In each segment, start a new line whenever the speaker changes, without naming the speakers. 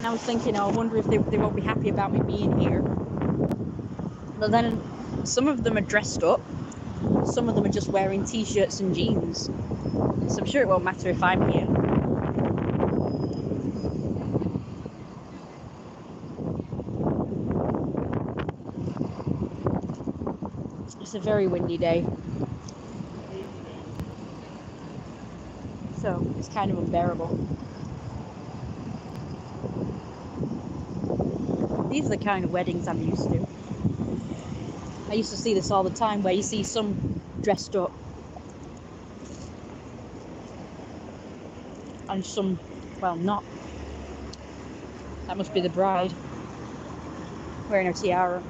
And I was thinking, oh, I wonder if they won't be happy about me being here. But then some of them are dressed up. Some of them are just wearing t-shirts and jeans. So I'm sure it won't matter if I'm here. It's a very windy day. So it's kind of unbearable. These are the kind of weddings I'm used to. I used to see this all the time, where you see some dressed up and some, well, not. That must be the bride wearing her tiara.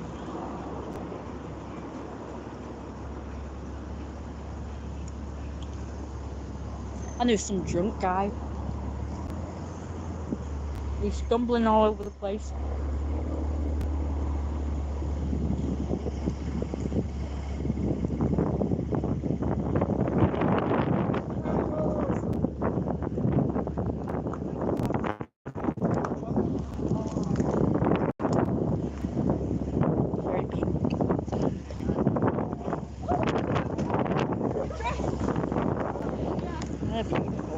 And there's some drunk guy. He's stumbling all over the place. Very pink. They're beautiful.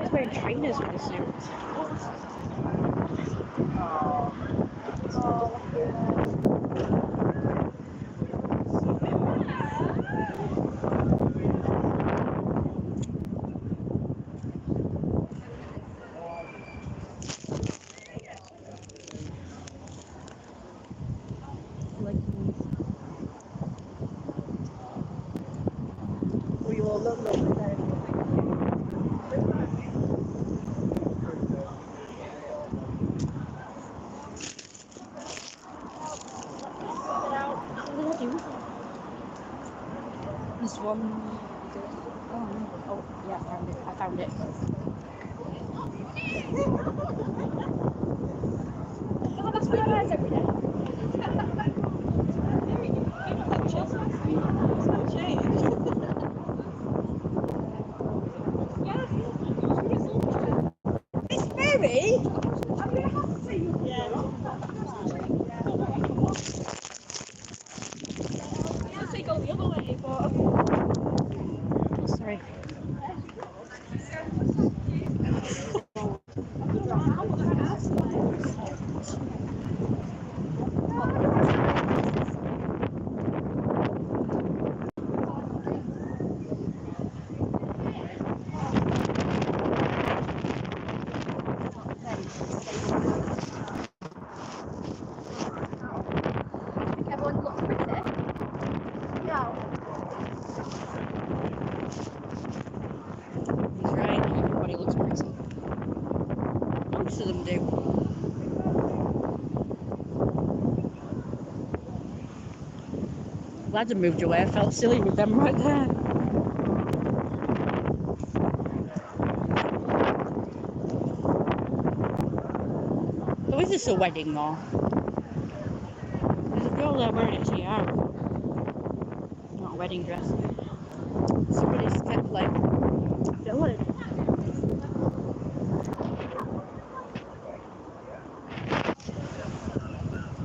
He's wearing trainers with the suits. This one. Oh, yeah, I found it. I found it. Oh, that's what I every day. It's very. I'm going to have to say you. Yeah. I say go the other way, but. Sorry. Everyone looks pretty. No. He's right. Everybody looks pretty. Most of them do. Glad I moved away. I felt silly with them right there. So is this a wedding or? There's a girl there wearing a tiara. Not a wedding dress. Somebody's kept playing. I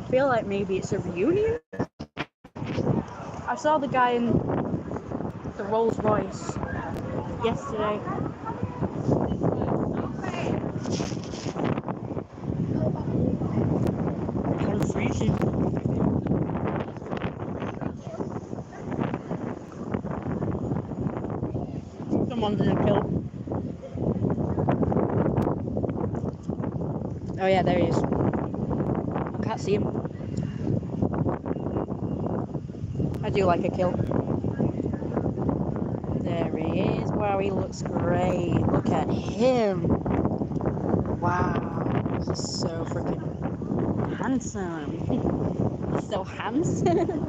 feel like maybe it's a reunion. I saw the guy in the Rolls Royce yesterday. I'm freezing. Someone's in a kilt. Oh yeah, there he is. I can't see him. I do like a kilt. There he is. Wow, he looks great. Look at him. Wow, he's so freaking handsome. He's so handsome.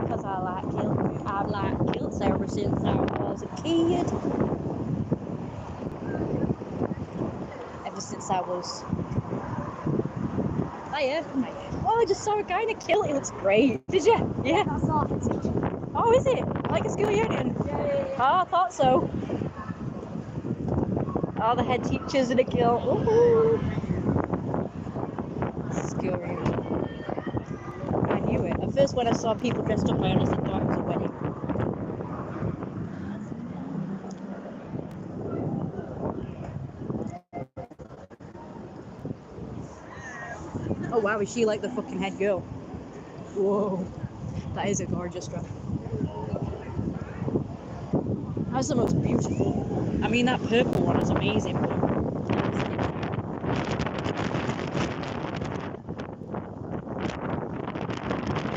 Because I like kilts. I've liked kilts ever since I was a kid. Ever since I was... Hiya. Oh, I just saw a guy in a kilt. He looks great. Did you? Yeah. I saw a teacher. Oh, is it? Like a school union? Yeah. Oh, I thought so. Oh, the head teacher's in a kilt. Woohoo! School reunion. I knew it. At first, when I saw people dressed up, I honestly thought it was a wedding. Oh wow, is she like the fucking head girl? Whoa, that is a gorgeous dress. That's the most beautiful. I mean, that purple one is amazing. But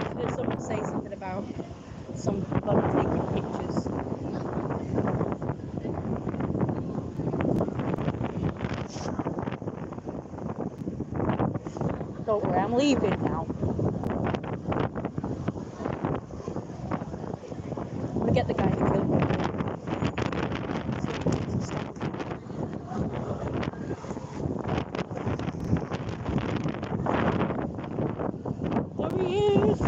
I've heard someone say something about some fun taking pictures. Don't worry, I'm leaving now. I'm gonna get the guy to kill me. There he is!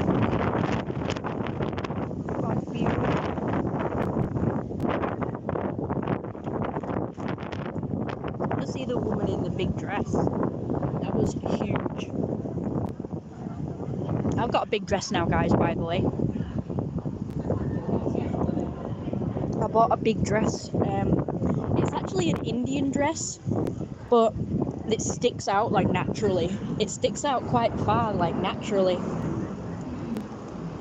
To see the woman in the big dress. That was huge. I've got a big dress now, guys, by the way. I bought a big dress. It's actually an Indian dress, but it sticks out like naturally. It sticks out quite far, like naturally.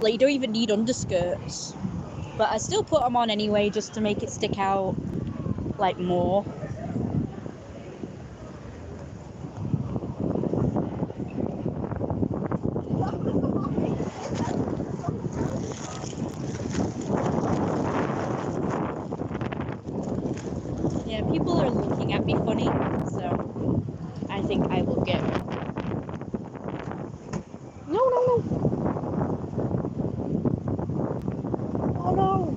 Like you don't even need underskirts. But I still put them on anyway, just to make it stick out like more. Yeah, people are looking at me funny, so I think I will get... No. Oh no!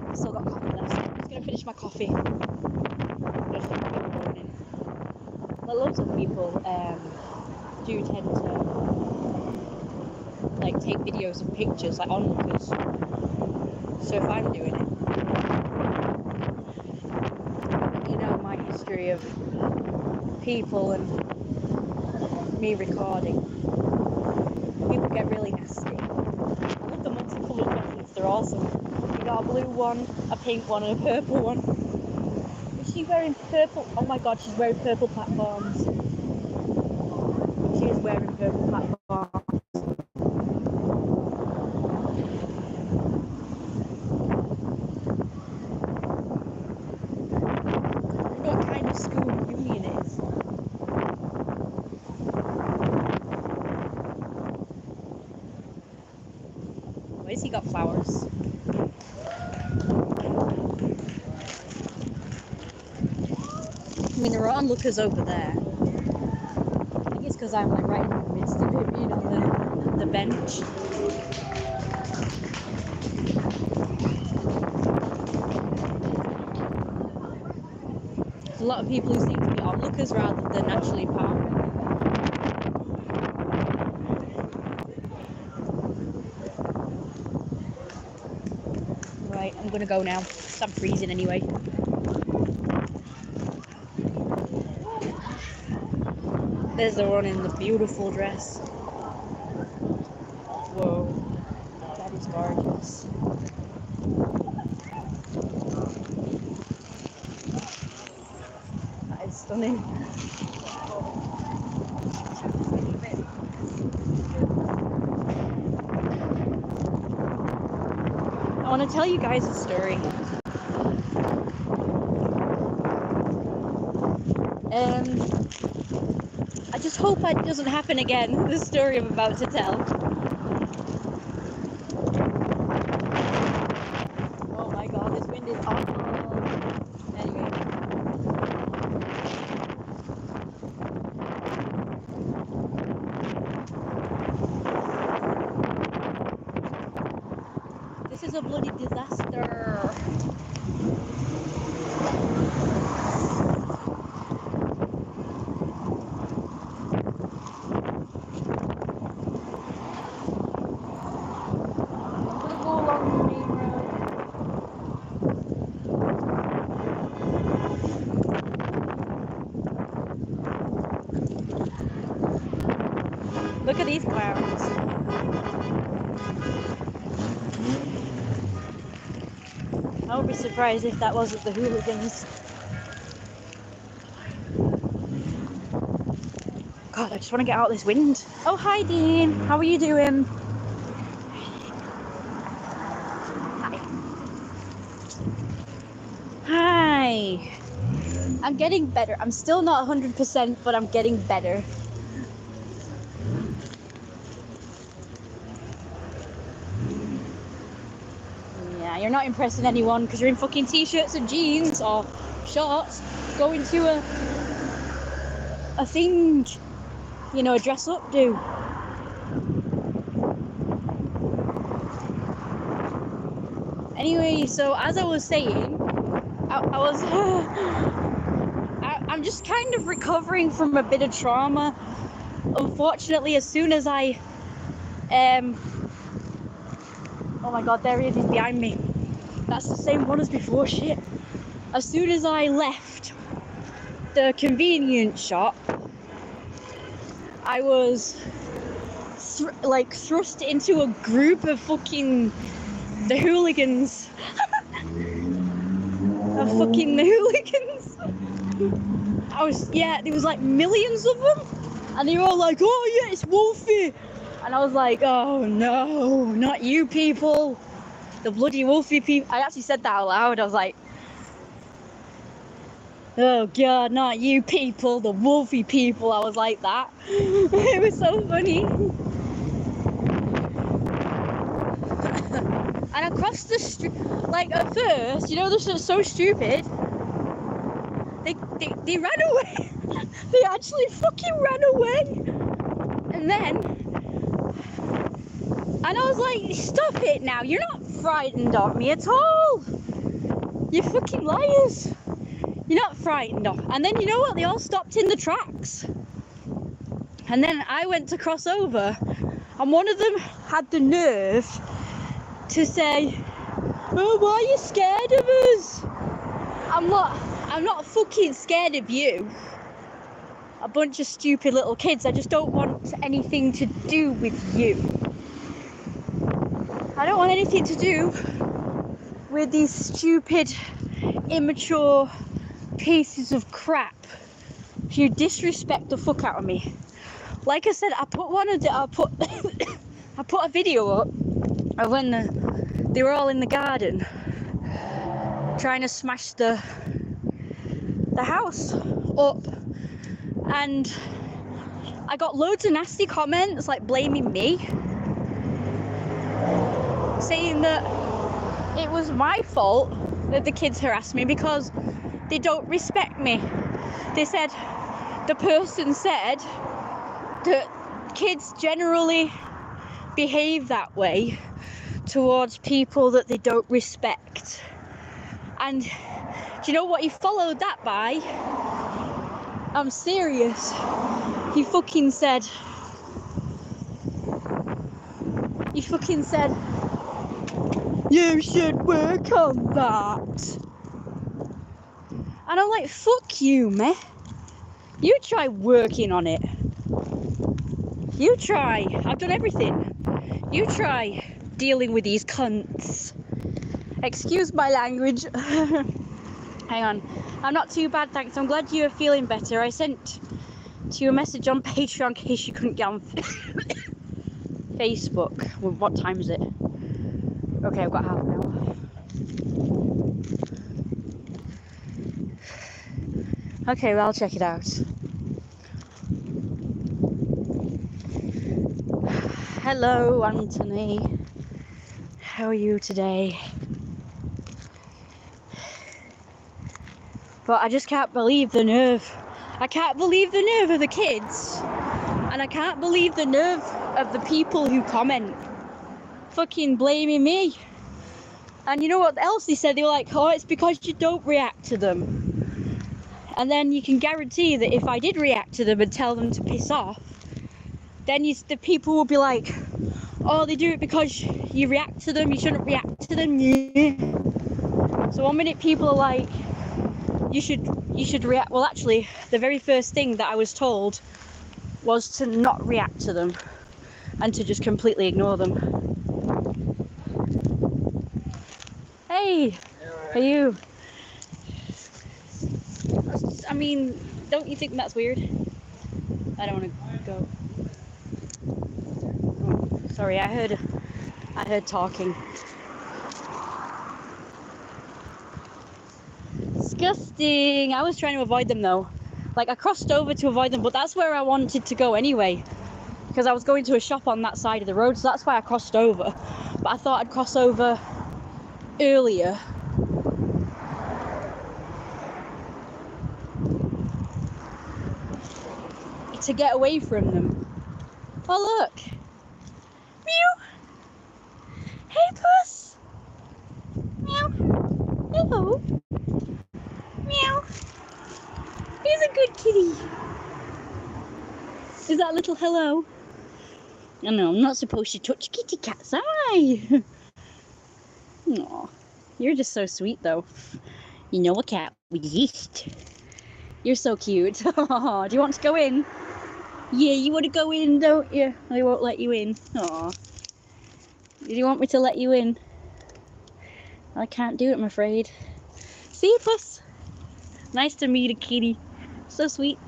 I've still got coffee left. I'm just gonna finish my coffee. Just in the morning. But loads of people do tend to like take videos and pictures like onlookers. So if I'm doing it, you know, my history of people and me recording, people get really nasty. I love the multicolored ones, they're awesome. You got a blue one, a pink one, and a purple one. Is she wearing purple? Oh my god, she's wearing purple platforms. She is wearing purple platforms. What kind of school union it is? Where's he got flowers? I mean, there are onlookers over there. I think it's because I'm like right in the midst of it, you know, the bench. a lot of people who seem to be onlookers rather than actually part of it. Right, I'm gonna go now, because I'm freezing anyway. There's the one in the beautiful dress. Whoa, that is gorgeous. That is stunning. I want to tell you guys a story. I just hope that doesn't happen again, the story I'm about to tell. Oh my god, this wind is awful. Anyway. This is a bloody disaster. Look at these clowns. I would be surprised if that wasn't the hooligans. God, I just want to get out of this wind. Oh, hi Dean. How are you doing? Hi. I'm getting better. I'm still not 100%, but I'm getting better. Yeah, you're not impressing anyone because you're in fucking t-shirts and jeans or shorts going to a thing, you know, a dress up do. Anyway, so as I was saying, I'm just kind of recovering from a bit of trauma. Unfortunately, as soon as I oh my god, there he is, he's behind me. That's the same one as before, shit. As soon as I left the convenience shop, I was thrust into a group of fucking the hooligans. The hooligans. There was like millions of them, and they were all like, oh yeah, it's Wolfie. And I was like, oh no, not you people. The bloody Wolfie people. I actually said that out loud. I was like, oh god, not you people, the Wolfie people. I was like that. It was so funny. And across the street, like at first, you know, this is so stupid. They ran away. They actually fucking ran away. And I was like, stop it now. You're not frightened of me at all. You fucking liars. You're not frightened of. And then you know what? They all stopped in the tracks. And then I went to cross over, and one of them had the nerve to say, oh, why are you scared of us? I'm not fucking scared of you. A bunch of stupid little kids. I just don't want anything to do with you. I don't want anything to do with these stupid, immature pieces of crap who disrespect the fuck out of me. Like I said, I put a video up of when they were all in the garden trying to smash the house up, and I got loads of nasty comments like blaming me, saying that it was my fault that the kids harassed me because they don't respect me. The person said that kids generally behave that way towards people that they don't respect, and Do you know what he followed that by? I'm serious. He fucking said, you should work on that. And I'm like, fuck you, meh. You try working on it. You try. I've done everything. You try dealing with these cunts. Excuse my language. Hang on. I'm not too bad, thanks. I'm glad you're feeling better. I sent to you a message on Patreon in case you couldn't get on Facebook. Well, what time is it? Okay, I've got half an hour. Okay, well, I'll check it out. Hello, Anthony. How are you today? But I just can't believe the nerve. I can't believe the nerve of the kids. And I can't believe the nerve of the people who comment. Fucking blaming me. And you know what else they said? They were like, oh, it's because you don't react to them. And then you can guarantee that if I did react to them and tell them to piss off, then the people will be like, oh, they do it because you react to them, you shouldn't react to them. Yeah. So 1 minute people are like, you should react. Well, actually, the very first thing that I was told was to not react to them and to just completely ignore them. Hey, how are you? I mean, don't you think that's weird? I don't want to go. Oh, sorry, I heard talking. Disgusting. I was trying to avoid them though. Like, I crossed over to avoid them, but that's where I wanted to go anyway. Because I was going to a shop on that side of the road, so that's why I crossed over. But I thought I'd cross over earlier. To get away from them. Oh, look. Meow. Hey, puss. Meow. Hello. Meow. He's a good kitty. Is that a little hello? I know, I'm not supposed to touch kitty cats, am I? Aw, you're just so sweet, though. You know a cat would exist. You're so cute. Aw, do you want to go in? Yeah, you want to go in, don't you? I won't let you in. Aw. Do you want me to let you in? I can't do it, I'm afraid. See you, puss. Nice to meet a kitty. So sweet.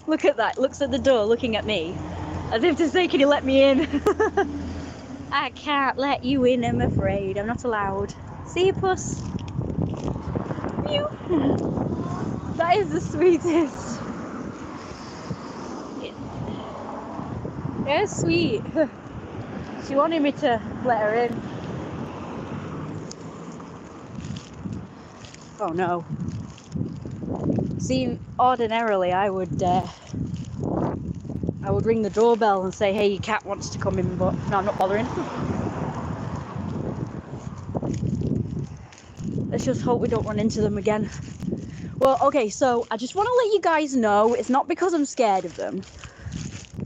Look at that. Looks at the door, looking at me. As if to say, can you let me in? I can't let you in, I'm afraid. I'm not allowed. See you, puss. Mew. That is the sweetest. Yeah, sweet. She wanted me to let her in. Oh no. See, ordinarily I would ring the doorbell and say, hey, your cat wants to come in, but no, I'm not bothering. Let's just hope we don't run into them again. Well, okay, so I just want to let you guys know, it's not because I'm scared of them.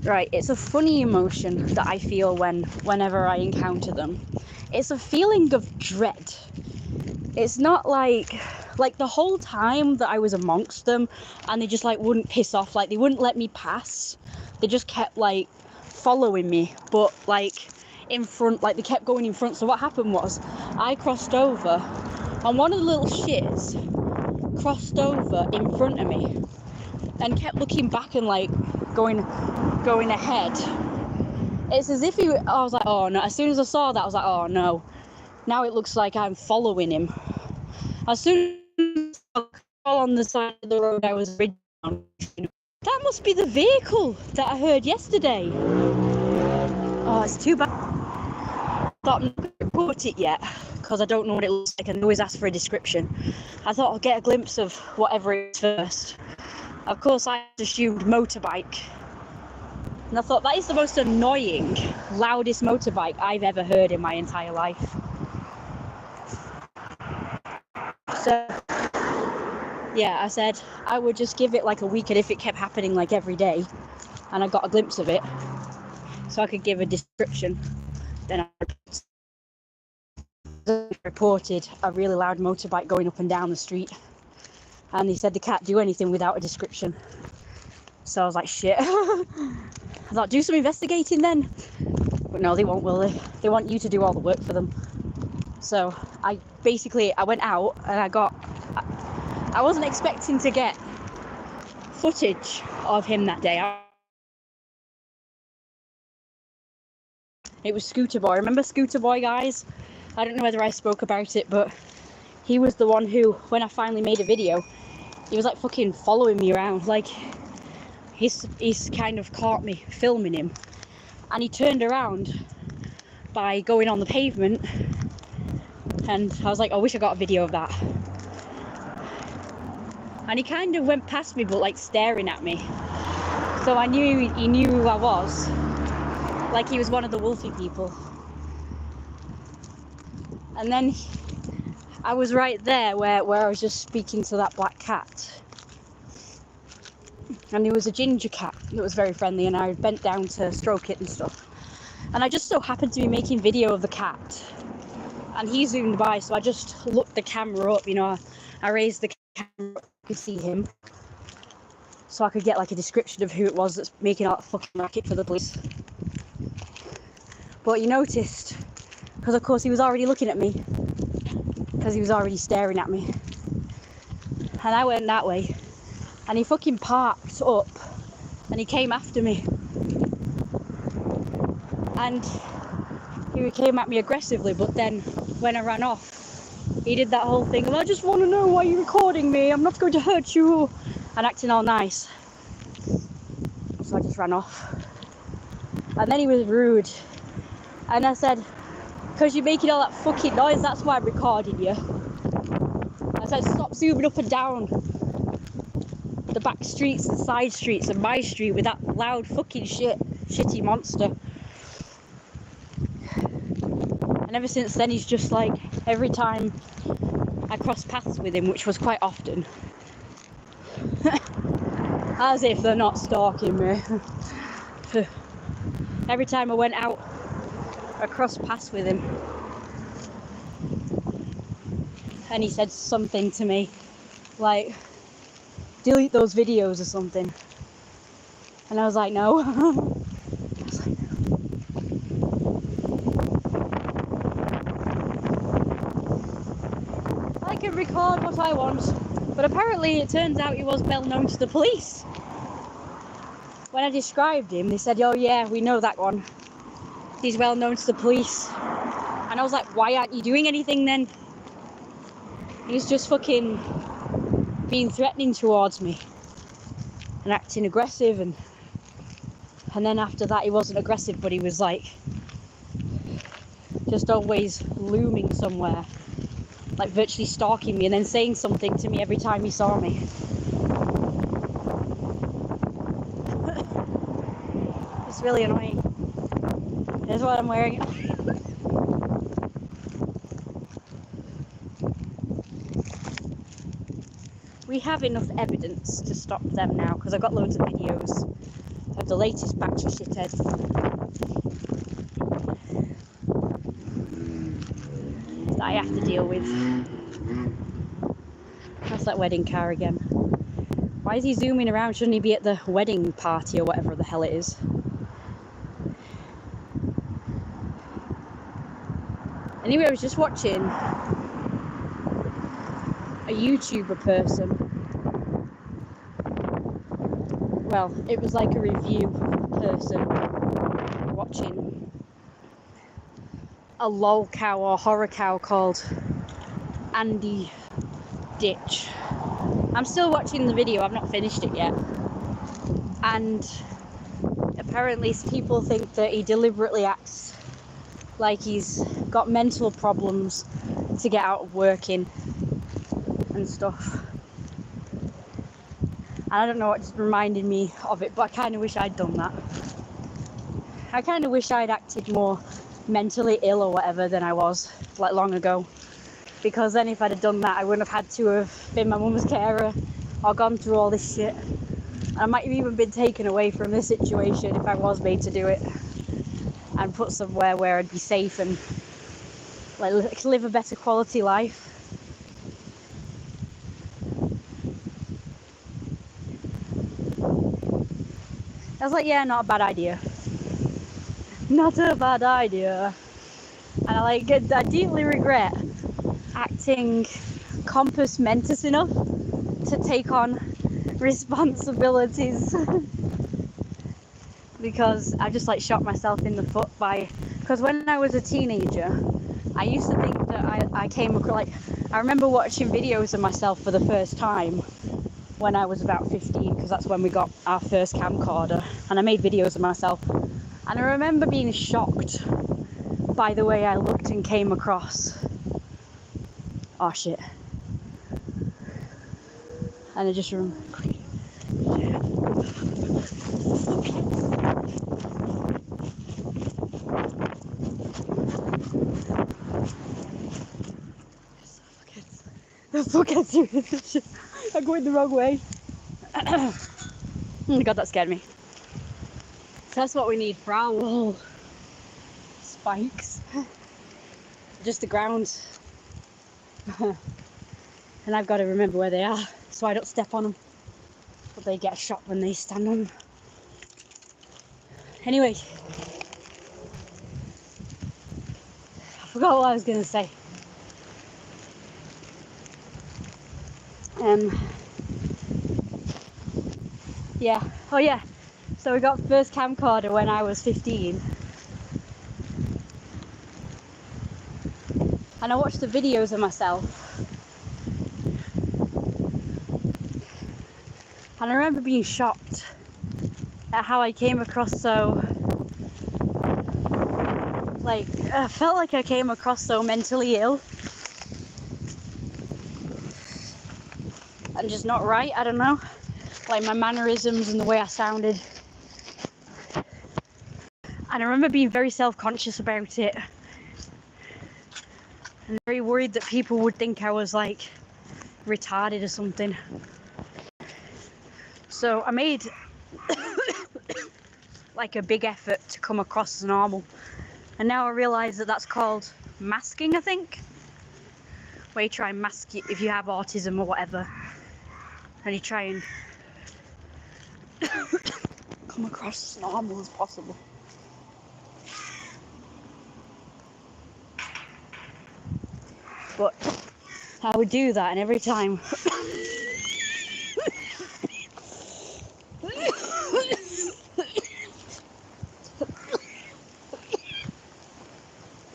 Right, it's a funny emotion that I feel whenever I encounter them. It's a feeling of dread. It's not like the whole time that I was amongst them and they just like wouldn't piss off, like they wouldn't let me pass. They just kept like following me, but like in front, like they kept going in front. So what happened was I crossed over and one of the little shits crossed over in front of me and kept looking back and like going ahead. It's as if I was like, oh no. As soon as I saw that, I was like, oh no. Now it looks like I'm following him. As soon as I fall on the side of the road I was riding on, that must be the vehicle that I heard yesterday. Oh, it's too bad. I thought I'm not going to report it yet because I don't know what it looks like and I always ask for a description. I thought I'll get a glimpse of whatever it is first. Of course, I assumed motorbike. And I thought that is the most annoying, loudest motorbike I've ever heard in my entire life. So yeah, I said I would just give it like a week, and if it kept happening like every day and I got a glimpse of it so I could give a description, then I reported a really loud motorbike going up and down the street, and he said they can't do anything without a description. So I was like, shit. I was like, do some investigating then. But no, they won't, will they? They want you to do all the work for them. So I went out and I wasn't expecting to get footage of him that day. It was Scooter Boy. Remember Scooter Boy, guys? I don't know whether I spoke about it, but he was the one who, when I finally made a video, he was like fucking following me around. Like, he's kind of caught me filming him, and he turned around by going on the pavement, and I was like, I wish I got a video of that. And he kind of went past me, but like staring at me. So I knew he knew who I was. Like he was one of the Wolfie people. And then I was right there where I was just speaking to that black cat. And there was a ginger cat that was very friendly, and I bent down to stroke it and stuff. And I just so happened to be making video of the cat. And he zoomed by, so I just looked the camera up, you know, I raised the camera up, I could see him. So I could get like a description of who it was that's making all that fucking racket for the police. But he noticed, because of course he was already looking at me, because he was already staring at me. And I went that way, and he fucking parked up, and he came after me. And he came at me aggressively, but then when I ran off, he did that whole thing of, I just want to know why you're recording me, I'm not going to hurt you, and acting all nice. So I just ran off. And then he was rude. And I said, because you're making all that fucking noise, that's why I'm recording you. I said, stop zooming up and down the back streets and side streets and my street with that loud fucking shitty monster. And ever since then, he's just like, every time I cross paths with him, which was quite often, as if they're not stalking me. Every time I went out, I crossed paths with him, and he said something to me, like, delete those videos or something. And I was like, no. I can record what I want. But apparently it turns out he was well known to the police. When I described him, they said, oh yeah, we know that one. He's well known to the police. And I was like, why aren't you doing anything then? He's just fucking being threatening towards me and acting aggressive, and then after that he wasn't aggressive, but he was like just always looming somewhere, like virtually stalking me, and then saying something to me every time he saw me. It's really annoying. Here's what I'm wearing. We have enough evidence to stop them now, because I've got loads of videos of the latest batch of shitheads. That I have to deal with. That's that wedding car again. Why is he zooming around? Shouldn't he be at the wedding party or whatever the hell it is? Anyway, I was just watching a YouTuber person. Well, it was like a review person watching a lol cow or horror cow called Andy Ditch. I'm still watching the video, I've not finished it yet. And apparently people think that he deliberately acts like he's got mental problems to get out of working and stuff. And I don't know what just reminded me of it, but I kind of wish I'd done that. I kind of wish I'd acted more mentally ill or whatever than I was, like long ago. because then if I'd have done that, I wouldn't have had to have been my mum's carer or gone through all this shit. I might have even been taken away from this situation if I was made to do it, and put somewhere where I'd be safe and like live a better quality life. I was like, yeah, not a bad idea. Not a bad idea. And I deeply regret acting compos mentis enough to take on responsibilities because I just like shot myself in the foot because when I was a teenager, I used to think that I came across, like, I remember watching videos of myself for the first time when I was about 15, because that's when we got our first camcorder, and I made videos of myself, and I remember being shocked by the way I looked and came across. Oh shit. And I just remember. The fuckheads. I'm going the wrong way. Oh my god, that scared me. So that's what we need for our wall. Spikes. Just the ground. And I've got to remember where they are so I don't step on them. But they get shot when they stand on them. Anyway. I forgot what I was going to say. Yeah. Oh yeah. So we got the first camcorder when I was 15. And I watched the videos of myself. And I remember being shocked at how I came across so, like, I felt like I came across so mentally ill. And just not right, I don't know. Like my mannerisms and the way I sounded. And I remember being very self-conscious about it. And very worried that people would think I was like retarded or something. So I made like a big effort to come across as normal. And now I realise that that's called masking, I think. Where you try and mask it if you have autism or whatever. And you try and come across as normal as possible. But I would do that, and every time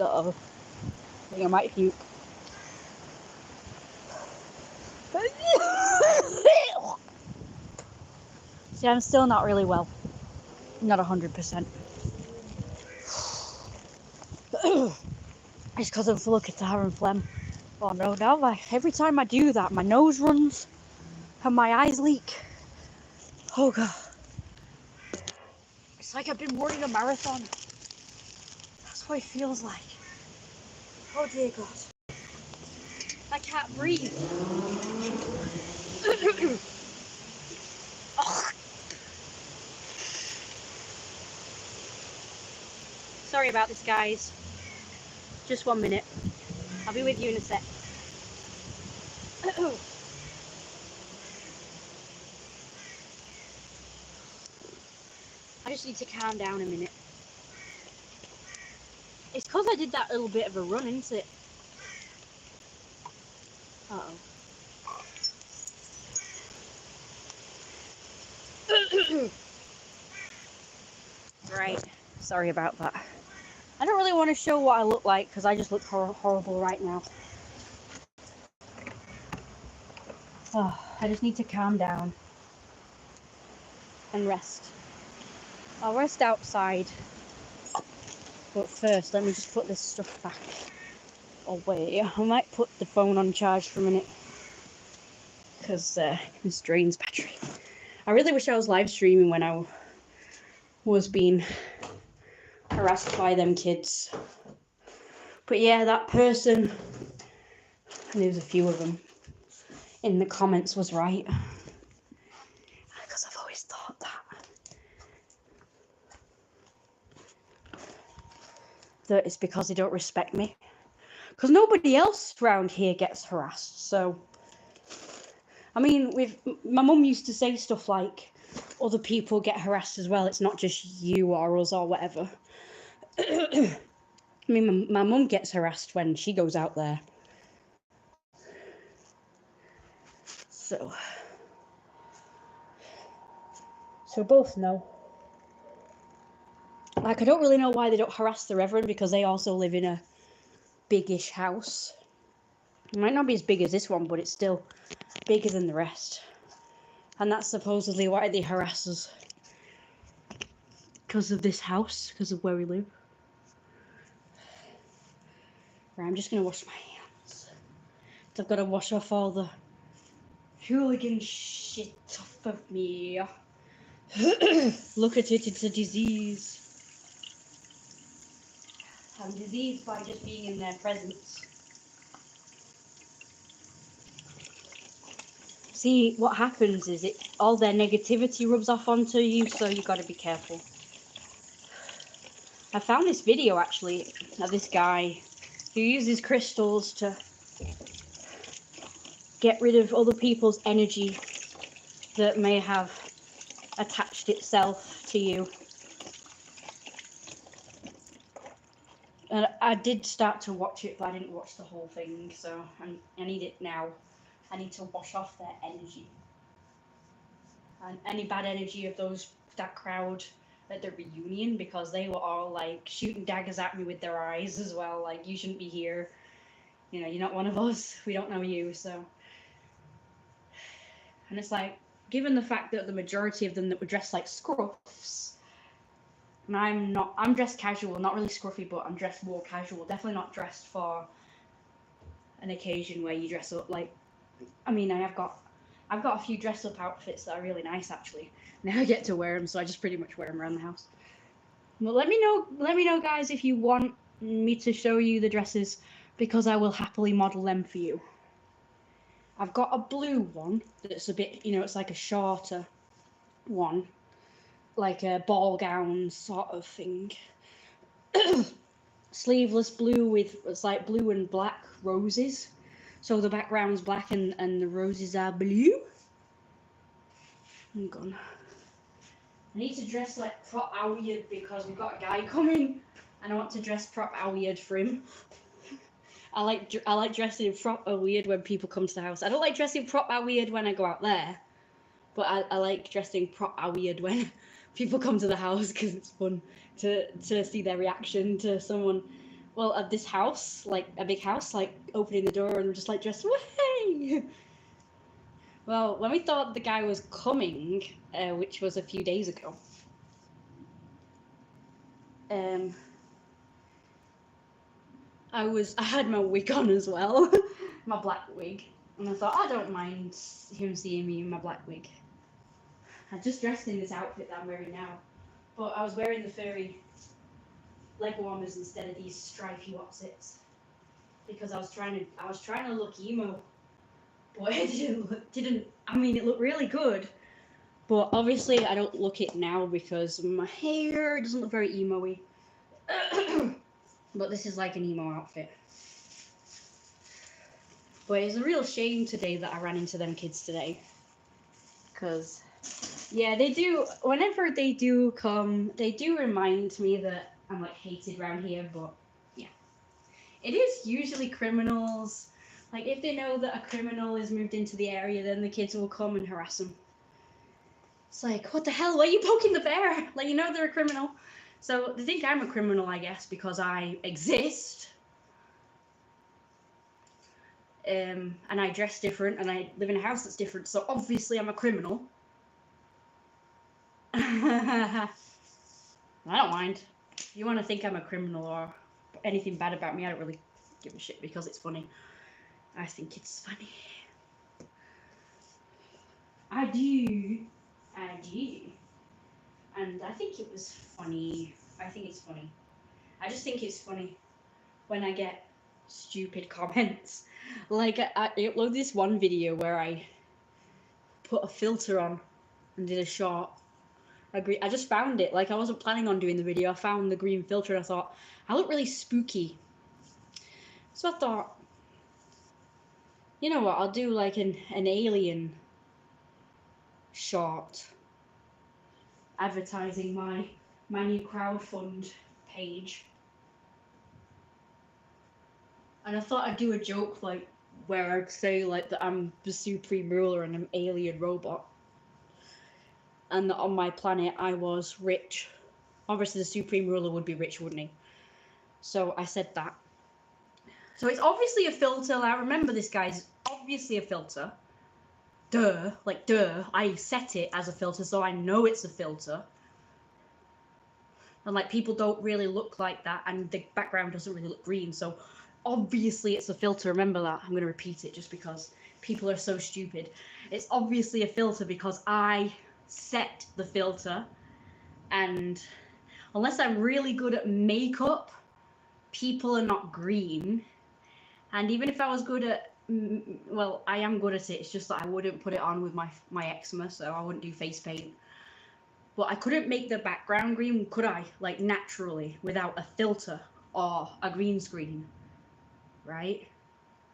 uh-oh, I think I might puke. See, I'm still not really well. Not 100%. It's because of the catarrh and phlegm. Oh no, now every time I do that, my nose runs and my eyes leak. Oh god. It's like I've been running a marathon. That's what it feels like. Oh dear god. I can't breathe. Oh. Sorry about this, guys. Just 1 minute. I'll be with you in a sec. I just need to calm down a minute. It's because I did that little bit of a run, isn't it? Uh-oh. Right. Sorry about that. I don't really want to show what I look like because I just look horrible right now. Oh, I just need to calm down and rest. I'll rest outside. But first, let me just put this stuff back away. I might put the phone on charge for a minute because this drains battery. I really wish I was live streaming when I was being harassed by them kids. But yeah, that person And there's a few of them in the comments was right. Because I've always thought that it's because they don't respect me. Because nobody else around here gets harassed. So, I mean, my mum used to say stuff like, other people get harassed as well. It's not just you or us or whatever. I mean, my mum gets harassed when she goes out there. So both know. Like, I don't really know why they don't harass the Reverend, because they also live in a biggish house. It might not be as big as this one, but it's still bigger than the rest. And that's supposedly why they harass us. Because of this house, because of where we live. Right, I'm just going to wash my hands. I've got to wash off all the hooligan shit off of me. Look at it, it's a disease. I'm diseased by just being in their presence. See, what happens is all their negativity rubs off onto you, so you got to be careful. I found this video actually of this guy who uses crystals to get rid of other people's energy that may have attached itself to you. And I did start to watch it, but I didn't watch the whole thing, so I need it now. I need to wash off their energy. And any bad energy of that crowd at the reunion, because they were all like shooting daggers at me with their eyes as well, like, you shouldn't be here. You know, you're not one of us. We don't know you, so. And it's like, given the fact that the majority of them that were dressed like scruffs, and I'm dressed casual, not really scruffy, but I'm dressed more casual, definitely not dressed for an occasion where you dress up like, I mean, I've got a few dress up outfits that are really nice actually. Now I get to wear them, so I just pretty much wear them around the house. Well, let me know guys if you want me to show you the dresses, because I will happily model them for you. I've got a blue one that's a bit, it's like a shorter one, like a ball gown sort of thing. Sleeveless blue it's like blue and black roses. So the background's black and the roses are blue. I'm gone. I need to dress like prop weird because we've got a guy coming and I want to dress prop weird for him. I like dressing prop weird when people come to the house. I don't like dressing prop weird when I go out there, but I like dressing prop weird when people come to the house, because it's fun to see their reaction to someone, well, at this house, like a big house, like opening the door and just like dressed, way. Well, when we thought the guy was coming, which was a few days ago, I had my wig on as well, my black wig, and I thought, I don't mind him seeing me in my black wig. I just dressed in this outfit that I'm wearing now, but I was wearing the furry leg warmers instead of these stripy whatsits, because I was trying to look emo, but it didn't. I mean, it looked really good, but obviously I don't look it now because my hair doesn't look very emo-y. But this is like an emo outfit. But it's a real shame today that I ran into them kids today, because yeah, they do, whenever they do come, they do remind me that I'm like hated around here. But yeah, it is usually criminals. Like, if they know that a criminal is moved into the area, then the kids will come and harass them. It's like, what the hell, why are you poking the bear? Like, you know they're a criminal. So they think I'm a criminal, I guess, because I exist. And I dress different, and I live in a house that's different, so obviously I'm a criminal. I don't mind. If you want to think I'm a criminal or anything bad about me, I don't really give a shit, because it's funny. I think it's funny. I do. And I think it was funny. I think it's funny. I just think it's funny when I get stupid comments. Like, I uploaded this one video where I put a filter on and did a short. I just found it. Like, I wasn't planning on doing the video. I found the green filter and I thought, I look really spooky. So I thought, you know what, I'll do like an alien short advertising my new crowdfund page. And I thought I'd do a joke like where I'd say like that I'm the supreme ruler and I'm alien robot. And that on my planet I was rich. Obviously the supreme ruler would be rich, wouldn't he? So I said that. So it's obviously a filter. I remember this guy's obviously a filter. Duh, like duh. I set it as a filter, so I know it's a filter. And like people don't really look like that, and the background doesn't really look green, so obviously it's a filter. Remember that. I'm going to repeat it just because people are so stupid. It's obviously a filter because I set the filter, and unless I'm really good at makeup, people are not green. And even if I was good at, well, I am good at it, it's just that I wouldn't put it on with my eczema, so I wouldn't do face paint. But I couldn't make the background green, could I? Like naturally, without a filter or a green screen, right?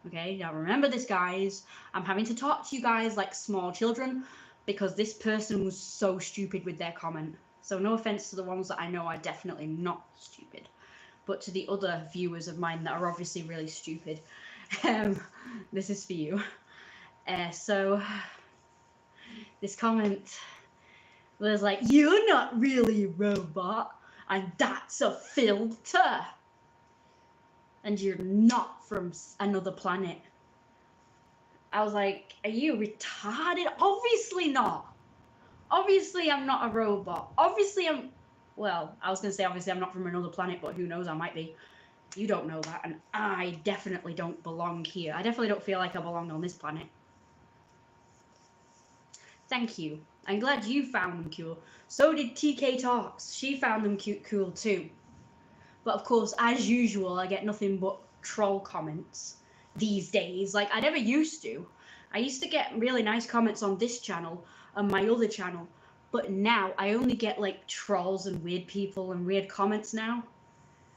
Okay, now remember this, guys. I'm having to talk to you guys like small children because this person was so stupid with their comment. So no offense to the ones that I know are definitely not stupid, but to the other viewers of mine that are obviously really stupid, this is for you. So this comment was like, you're not really a robot, and that's a filter, and you're not from another planet. I was like, are you retarded? Obviously not. Obviously I'm not a robot. Obviously well, I was going to say obviously I'm not from another planet, but who knows, I might be. You don't know that, and I definitely don't belong here. I definitely don't feel like I belong on this planet. Thank you. I'm glad you found them cool. So did TK Talks. She found them cool too. But of course, as usual, I get nothing but troll comments these days. Like I never used to. I used to get really nice comments on this channel and my other channel. But now I only get like trolls and weird people and weird comments now.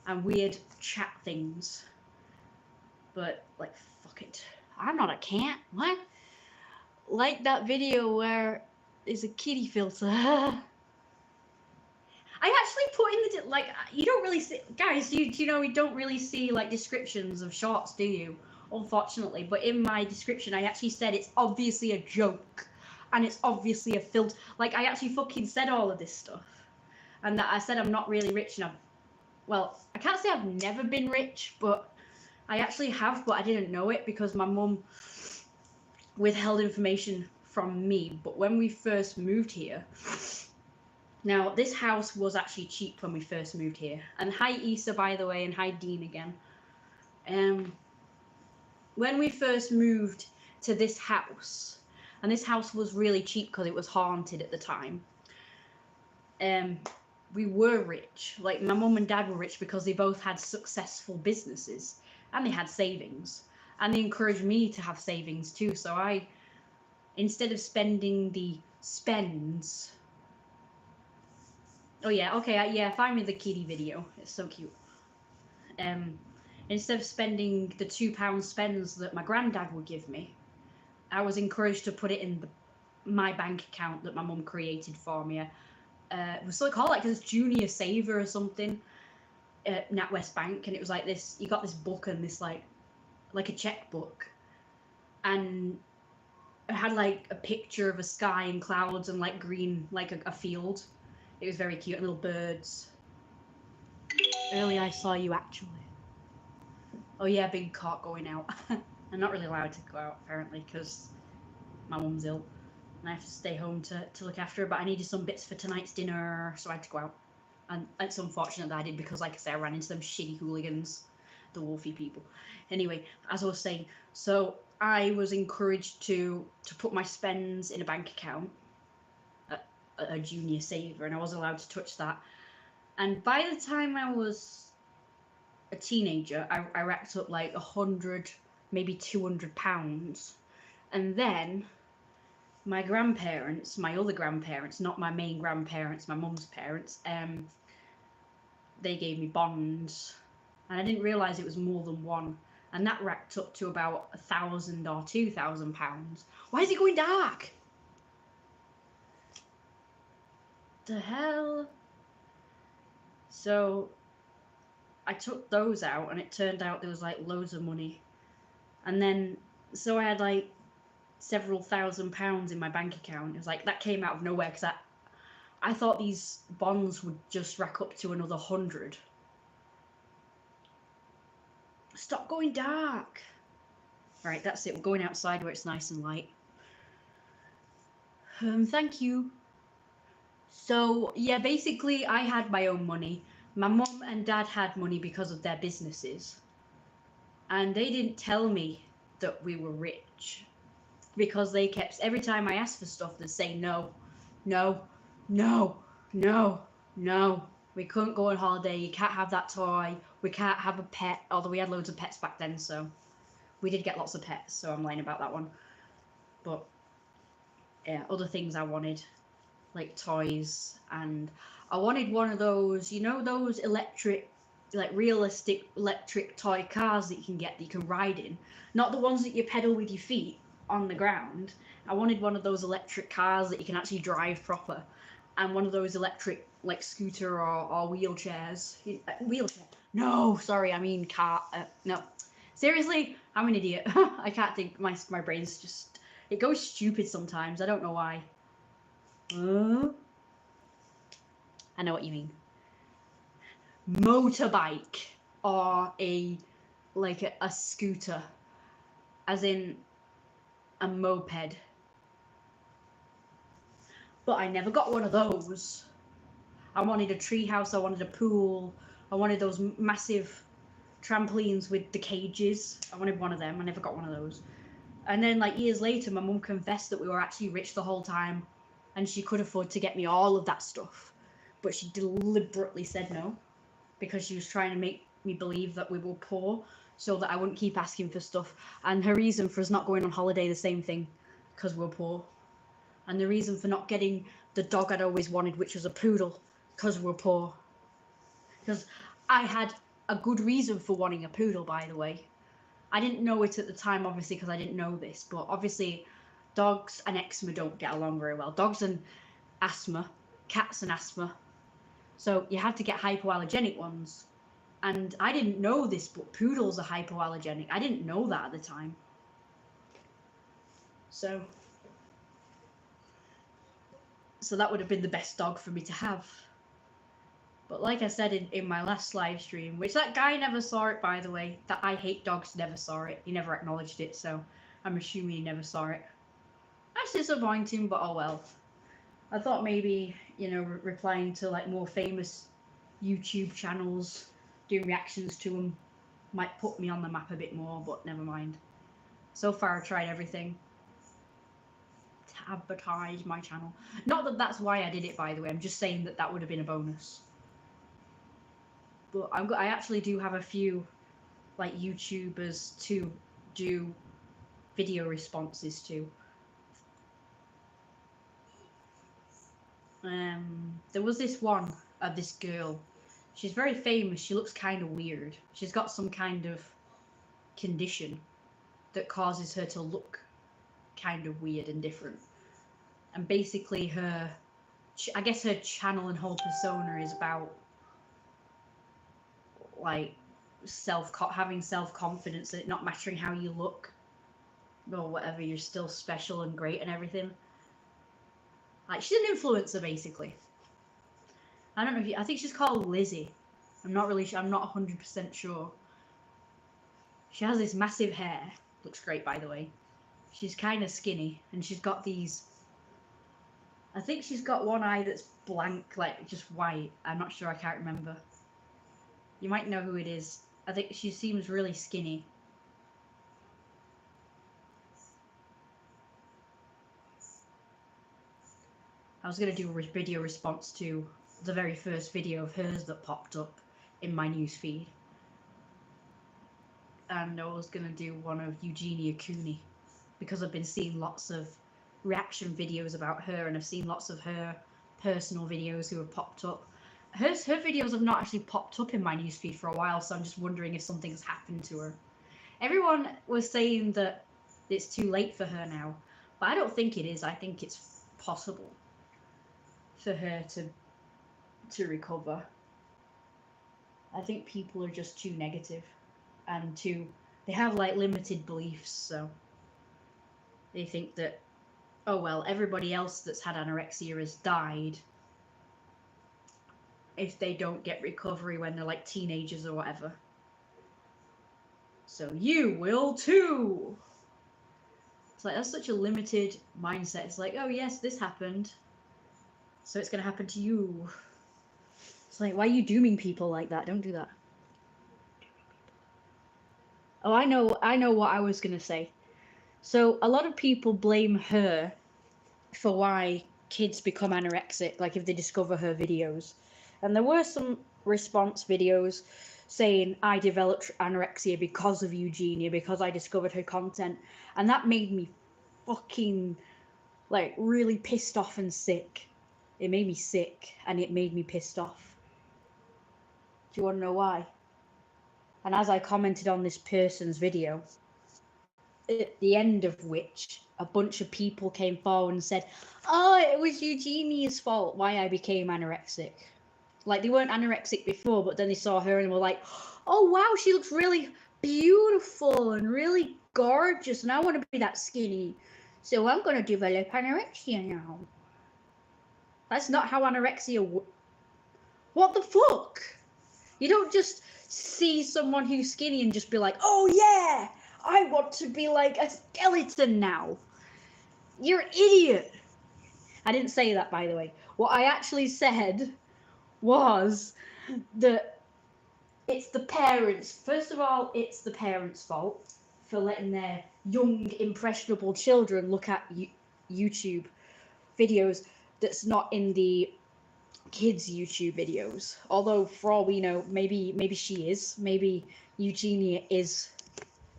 And weird chat things. But like, fuck it. I'm not a cat. What? Like that video where there's a kitty filter. I actually put in the like, you don't really see, guys, do you know we don't really see like descriptions of shorts, do you? Unfortunately, but in my description I actually said it's obviously a joke and it's obviously a filter. Like I actually fucking said all of this stuff, and that I said I'm not really rich, and well, I can't say I've never been rich, but I actually have, but I didn't know it because my mum withheld information from me. But when we first moved here, now this house was actually cheap when we first moved here. And hi Issa, by the way, and hi Dean again. When we first moved to this house, and this house was really cheap because it was haunted at the time, we were rich. Like my mum and dad were rich because they both had successful businesses and they had savings, and they encouraged me to have savings too. So I, instead of spending the spends, oh yeah, okay, yeah, find me the kitty video, it's so cute. Instead of spending the £2 spends that my granddad would give me, I was encouraged to put it in my bank account that my mum created for me. It was so called like this junior saver or something at NatWest Bank, and it was like this, you got this book and this like a checkbook, and it had like a picture of a sky and clouds and like green, like a field. It was very cute, and little birds. Earlier I saw you actually. Oh yeah, big cock going out. I'm not really allowed to go out apparently because my mum's ill and I have to stay home to look after her, but I needed some bits for tonight's dinner, so I had to go out. And it's unfortunate that I did because, like I said, I ran into them shitty hooligans, the wolfy people. Anyway, as I was saying, so I was encouraged to put my spends in a bank account, a junior saver, and I wasn't allowed to touch that. And by the time I was a teenager, I racked up like 100, maybe £200. And then my grandparents, my other grandparents, not my main grandparents, my mum's parents, they gave me bonds, and I didn't realise it was more than one, and that racked up to about £1,000 or £2,000. Why is it going dark? The hell? So I took those out, and it turned out there was like loads of money, and then so I had like several £1,000s in my bank account. It was like that came out of nowhere because I thought these bonds would just rack up to another 100. Stop going dark. Right, that's it. We're going outside where it's nice and light. Thank you. So yeah, basically I had my own money. My mum and dad had money because of their businesses, and they didn't tell me that we were rich, because they kept, every time I asked for stuff, they'd say no, no, no, no, no. We couldn't go on holiday. You can't have that toy. We can't have a pet. Although we had loads of pets back then, so we did get lots of pets. So I'm lying about that one. But yeah, other things I wanted, like toys, and I wanted one of those, you know, those electric, like realistic electric toy cars that you can get, that you can ride in, not the ones that you pedal with your feet on the ground. I wanted one of those electric cars that you can actually drive proper, and one of those electric like scooter or wheelchairs. Wheelchair? No, sorry, I mean car. No, seriously, I'm an idiot. I can't think. My brain's just, it goes stupid sometimes. I don't know why. I know what you mean. Motorbike, or a scooter, as in a moped. But I never got one of those. I wanted a treehouse, I wanted a pool, I wanted those massive trampolines with the cages. I wanted one of them. I never got one of those. And then like years later, my mum confessed that we were actually rich the whole time, and she could afford to get me all of that stuff, but she deliberately said no, because she was trying to make me believe that we were poor, so that I wouldn't keep asking for stuff. And her reason for us not going on holiday, the same thing, because we're poor. And the reason for not getting the dog I'd always wanted, which was a poodle, because we're poor. Because I had a good reason for wanting a poodle, by the way. I didn't know it at the time, obviously, because I didn't know this, but obviously dogs and eczema don't get along very well. Dogs and asthma, cats and asthma. So you have to get hypoallergenic ones. And I didn't know this, but poodles are hypoallergenic. I didn't know that at the time. So that would have been the best dog for me to have. But like I said in my last live stream, which that guy never saw it, by the way, that I hate dogs never saw it. He never acknowledged it, so I'm assuming he never saw it. That's disappointing, but oh well. I thought maybe, you know, replying to like more famous YouTube channels, doing reactions to them, might put me on the map a bit more, but never mind. So far I've tried everything to advertise my channel. Not that that's why I did it, by the way. I'm just saying that would have been a bonus. But I actually do have a few like YouTubers to do video responses to. There was this one of this girl. She's very famous. She looks kind of weird. She's got some kind of condition that causes her to look kind of weird and different. And basically I guess her channel and whole persona is about like having self-confidence, and it not mattering how you look or whatever, you're still special and great and everything. Like, she's an influencer, basically. I don't know I think she's called Lizzie. I'm not really sure. I'm not 100% sure. She has this massive hair. Looks great, by the way. She's kind of skinny, and she's got these, I think she's got one eye that's blank, like just white. I'm not sure, I can't remember. You might know who it is. I think she seems really skinny. I was going to do a video response to the very first video of hers that popped up in my newsfeed. and I was gonna do one of Eugenia Cooney because I've been seeing lots of reaction videos about her, and I've seen lots of her personal videos who have popped up. Her videos have not actually popped up in my newsfeed for a while, so I'm just wondering if something's happened to her. Everyone was saying that it's too late for her now, but I don't think it is. I think it's possible for her to recover. I think people are just too negative and they have like limited beliefs, so they think that, oh well, everybody else that's had anorexia has died if they don't get recovery when they're like teenagers or whatever. So you will too. It's like, that's such a limited mindset. It's like, oh yes, this happened, so it's gonna happen to you. It's like, why are you dooming people like that? Don't do that. Oh, I know what I was gonna say. So a lot of people blame her for why kids become anorexic, like if they discover her videos. And there were some response videos saying, I developed anorexia because of Eugenia, because I discovered her content. And that made me fucking, like, really pissed off and sick. It made me sick, and it made me pissed off. Do you want to know why? And as I commented on this person's video, at the end of which a bunch of people came forward and said, oh, it was Eugenia's fault why I became anorexic. Like, they weren't anorexic before, but then they saw her and were like, oh wow, she looks really beautiful and really gorgeous, and I want to be that skinny, so I'm going to develop anorexia now. That's not how anorexia what the fuck? You don't just see someone who's skinny and just be like, oh yeah, I want to be like a skeleton now. You're an idiot. I didn't say that, by the way. What I actually said was that it's the parents. First of all, it's the parents' fault for letting their young, impressionable children look at YouTube videos that's not in the kids' YouTube videos. Although, for all we know, maybe she is. Maybe Eugenia is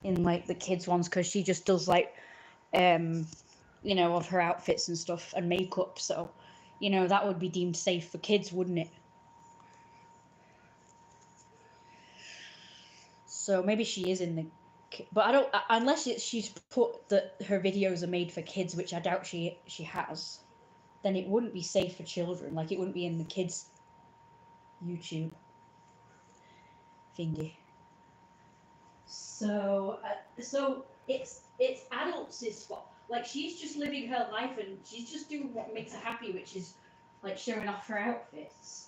in like the kids' ones because she just does like, of her outfits and stuff and makeup. So, that would be deemed safe for kids, wouldn't it? So maybe she is in the, but I don't, unless she's put that her videos are made for kids, which I doubt she has, then it wouldn't be safe for children. Like, it wouldn't be in the kids' YouTube thingy. So it's adults' fault. Like, she's just living her life and she's just doing what makes her happy, which is like showing off her outfits.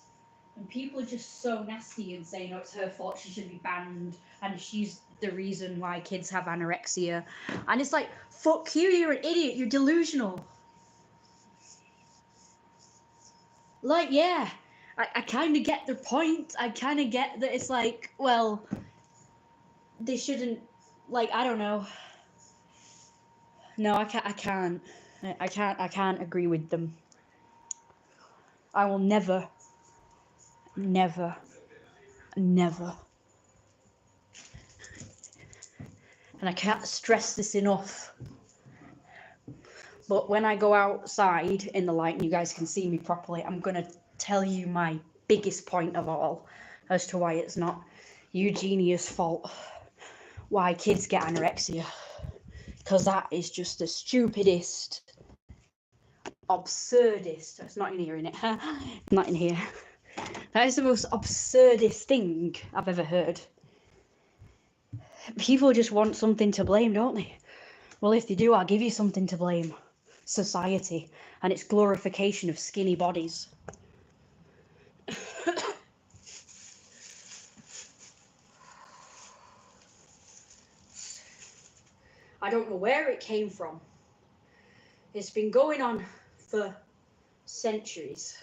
And people are just so nasty and saying, oh, it's her fault, she should be banned, and she's the reason why kids have anorexia. And it's like, fuck you, you're an idiot, you're delusional. Like, yeah, I kind of get the point. I kind of get that it's like, well, they shouldn't, like, I don't know. No, I can't agree with them. I will never, and I can't stress this enough, but when I go outside in the light and you guys can see me properly, I'm going to tell you my biggest point of all as to why it's not Eugenia's fault why kids get anorexia, because that is just the stupidest, absurdist, it's not in here, innit? Not in here. That is the most absurdist thing I've ever heard. People just want something to blame, don't they? Well, if they do, I'll give you something to blame. Society and its glorification of skinny bodies. I don't know where it came from. It's been going on for centuries.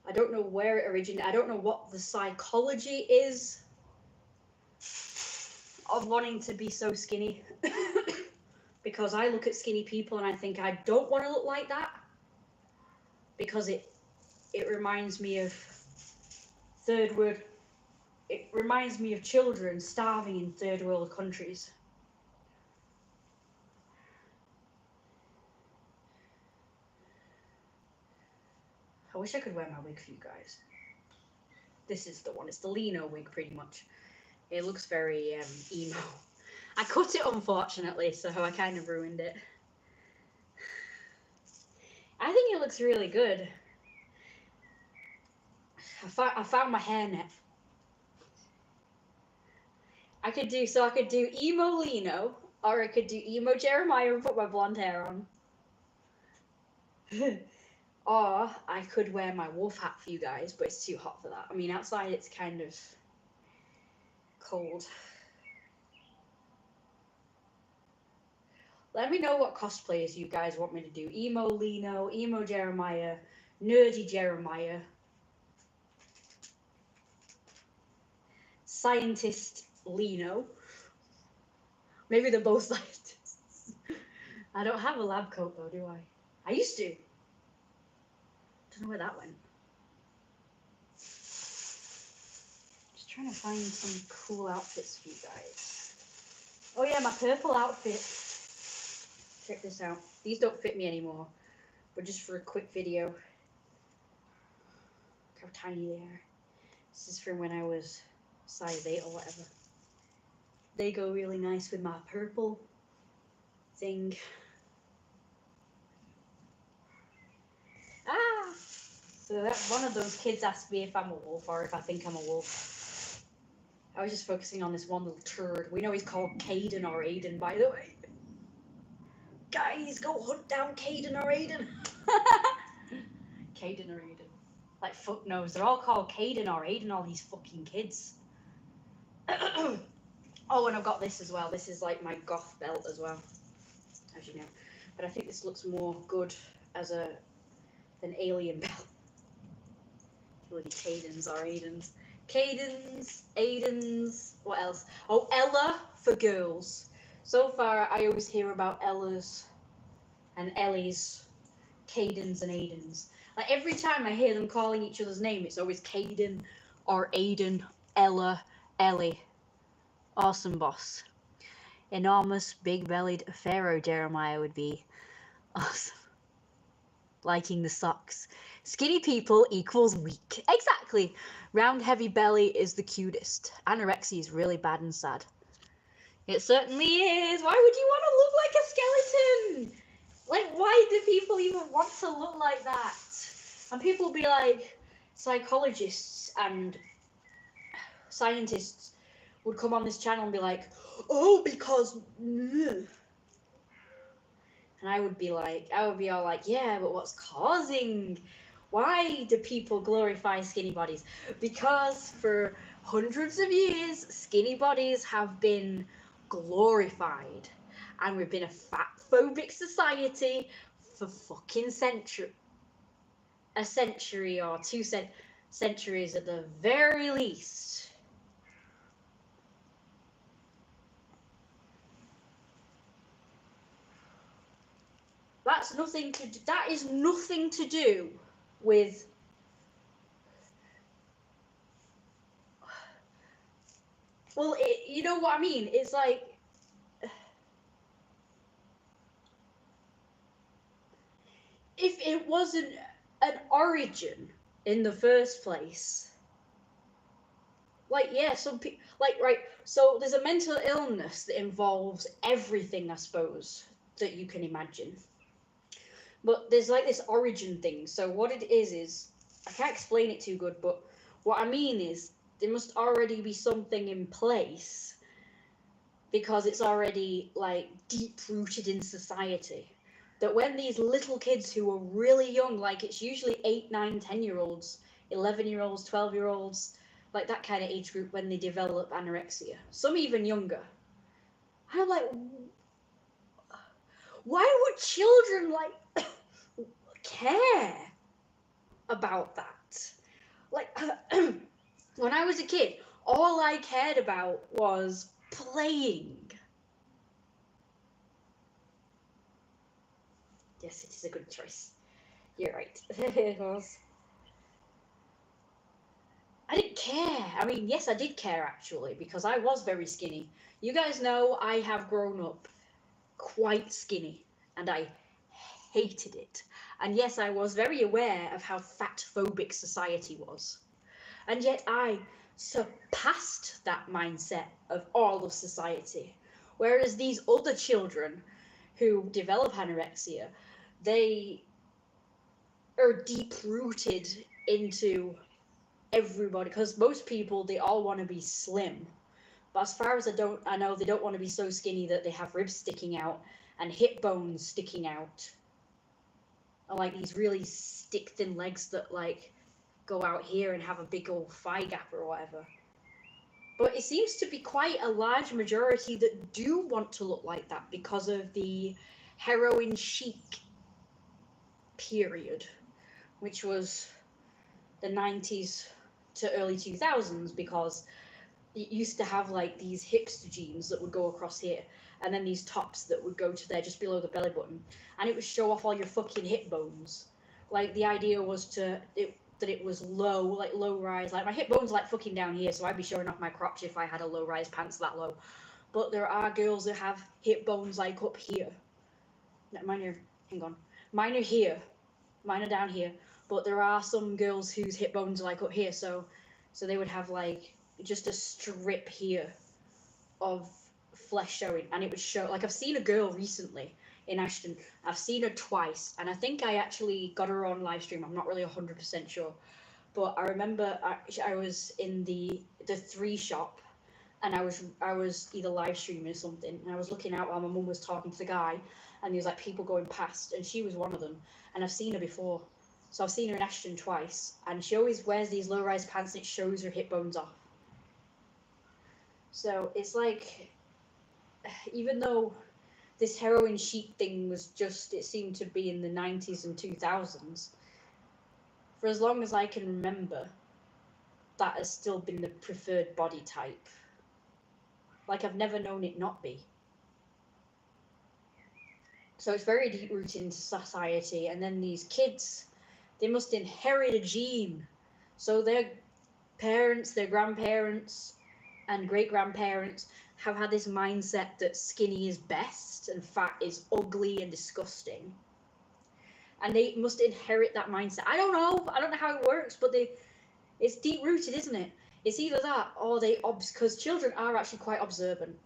I don't know where it originated. I don't know what the psychology is of wanting to be so skinny. Because I look at skinny people and I think I don't want to look like that. Because it reminds me of third world it reminds me of children starving in third world countries. I wish I could wear my wig for you guys. This is the one. It's the Lino wig, pretty much. It looks very emo. I cut it, unfortunately, so I kind of ruined it. I think it looks really good. I found my hairnet. I could do emo Lino, or I could do emo Jeremiah and put my blonde hair on. Or I could wear my wolf hat for you guys, but it's too hot for that. I mean, outside it's kind of cold. Let me know what cosplayers you guys want me to do. Emo Lino, emo Jeremiah, nerdy Jeremiah, scientist Lino. Maybe they're both scientists. I don't have a lab coat though, do I? I used to. Don't know where that went. Just trying to find some cool outfits for you guys. Oh yeah, my purple outfit. Check this out. These don't fit me anymore, but just for a quick video. Look how tiny they are. This is from when I was size 8 or whatever. They go really nice with my purple thing. Ah! So that one of those kids asked me if I'm a wolf or if I think I'm a wolf. I was just focusing on this one little turd. We know he's called Caden or Aiden, by the way. Guys, go hunt down Caden or Aiden. Caden or Aiden. Like fuck knows. They're all called Caden or Aiden, all these fucking kids. Oh, and I've got this as well. This is like my goth belt as well, as you know. But I think this looks more good as an alien belt. Bloody Cadens or Aidens. Cadens, Aidens, what else? Oh, Ella for girls. So far, I always hear about Ellas and Ellies, Cadens and Aidens. Like every time I hear them calling each other's name, it's always Caden or Aiden, Ella, Ellie. Awesome boss. Enormous, big-bellied Pharaoh Jeremiah would be awesome. Liking the socks. Skinny people equals weak. Exactly. Round, heavy belly is the cutest. Anorexia is really bad and sad. It certainly is. Why would you want to look like a skeleton? Like, why do people even want to look like that? And people be like, psychologists and scientists would come on this channel and be like, oh, because... And I would be all like, yeah, but what's causing? Why do people glorify skinny bodies? Because for hundreds of years, skinny bodies have been glorified. And we've been a fat-phobic society for fucking a century or 2 centuries at the very least. That is nothing to do with you know what I mean? It's like if it wasn't an origin in the first place, like, yeah, some people, like, right, so there's a mental illness that involves everything, I suppose, that you can imagine. But there's like this origin thing. So what it is I can't explain it too good, but what I mean is there must already be something in place because it's already like deep rooted in society. That when these little kids who are really young, like it's usually 8, 9, 10-year-olds, 11-year-olds, 12-year-olds, like that kind of age group when they develop anorexia. Some even younger. I'm like, why would children like care about that? Like when I was a kid, all I cared about was playing. Yes, it is a good choice. You're right. It was. I didn't didn't care. I mean, yes, I did care actually, because I was very skinny. You guys know I have grown up quite skinny, and I hated it. And yes, I was very aware of how fat phobic society was. And yet I surpassed that mindset of all of society. Whereas these other children who develop anorexia, they are deep rooted into everybody, because most people, they all want to be slim, but as far as I know, they don't want to be so skinny that they have ribs sticking out and hip bones sticking out, and like these really stick thin legs that like go out here and have a big old thigh gap or whatever. But it seems to be quite a large majority that do want to look like that because of the heroin chic period, which was the 90s to early 2000s, because it used to have like these hipster jeans that would go across here, and then these tops that would go to there just below the belly button, and it would show off all your fucking hip bones. Like the idea was that it was low, like low rise. Like my hip bones are like fucking down here, so I'd be showing off my crotch if I had a low rise pants that low. But there are girls that have hip bones like up here. Mine are, hang on, mine are here, mine are down here. But there are some girls whose hip bones are like up here, so they would have like just a strip here of flesh showing, and it would show. Like I've seen a girl recently in Ashton. I've seen her twice, and I think I actually got her on live stream. I'm not really 100% sure, but I remember I was in the 3 shop, and I was either live streaming or something, and I was looking out while my mum was talking to the guy, and there was like people going past, and she was one of them, and I've seen her before. So I've seen her in Ashton twice, and she always wears these low-rise pants and it shows her hip bones off. So it's like, even though this heroin chic thing was just, it seemed to be in the 90s and 2000s, for as long as I can remember, that has still been the preferred body type. Like I've never known it not be. So it's very deep rooted into society, and then these kids, they must inherit a gene. So their parents, their grandparents, and great-grandparents have had this mindset that skinny is best and fat is ugly and disgusting. And they must inherit that mindset. I don't know how it works, but it's deep-rooted, isn't it? It's either that or because children are actually quite observant.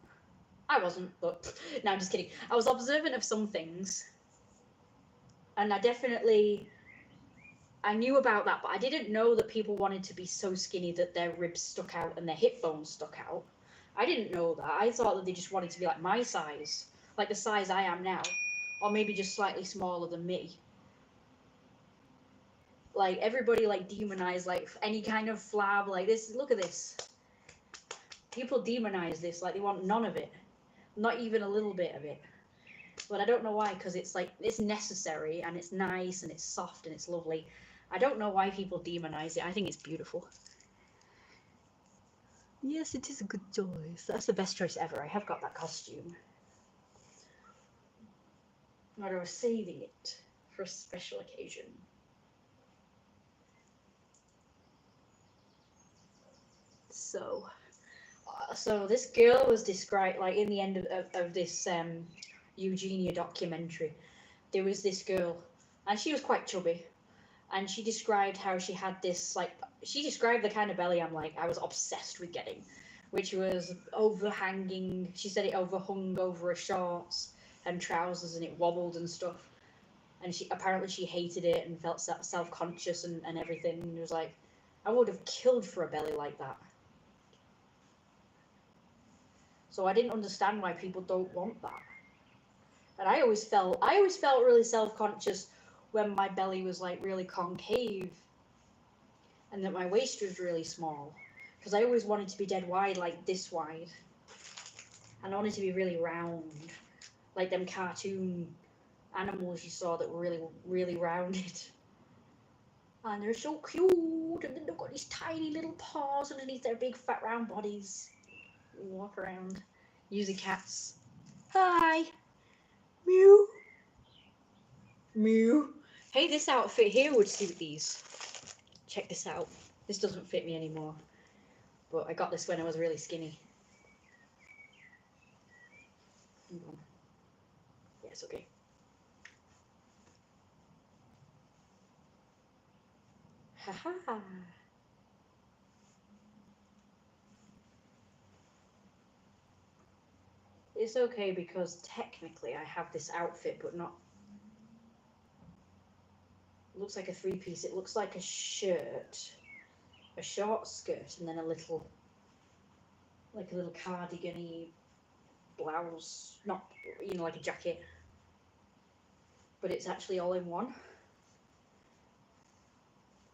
I wasn't, but no, I'm just kidding. I was observant of some things, and I knew about that, but I didn't know that people wanted to be so skinny that their ribs stuck out and their hip bones stuck out. I didn't know that. I thought that they just wanted to be like my size, like the size I am now, or maybe just slightly smaller than me. Like everybody like demonized like any kind of flab like this. Look at this. People demonize this, like they want none of it, not even a little bit of it. But I don't know why, because it's like, it's necessary and it's nice and it's soft and it's lovely. I don't know why people demonize it. I think it's beautiful. Yes, it is a good choice. That's the best choice ever. I have got that costume. I was saving it for a special occasion. So this girl was described, like in the end of this Eugenia documentary, there was this girl, and she was quite chubby, and she described how she had this, like, she described the kind of belly I was obsessed with getting, which was overhanging. She said it overhung over her shorts and trousers, and it wobbled and stuff, and she hated it and felt self-conscious and everything, and it was like, I would have killed for a belly like that. So I didn't understand why people don't want that. And I always felt really self-conscious when my belly was like really concave and that my waist was really small, because I always wanted to be dead wide, like this wide, and I wanted to be really round, like them cartoon animals you saw that were really, really rounded. And they're so cute, and then they've got these tiny little paws underneath their big fat round bodies. Walk around. Using cats. Hi! Mew! Mew! Hey, this outfit here would suit these. Check this out. This doesn't fit me anymore. But I got this when I was really skinny. Yeah, it's okay. Haha. It's okay because technically I have this outfit, but not. It looks like a three-piece. It looks like a shirt, a short skirt, and then a little, like a little cardigan-y blouse. Not, you know, like a jacket. But it's actually all in one.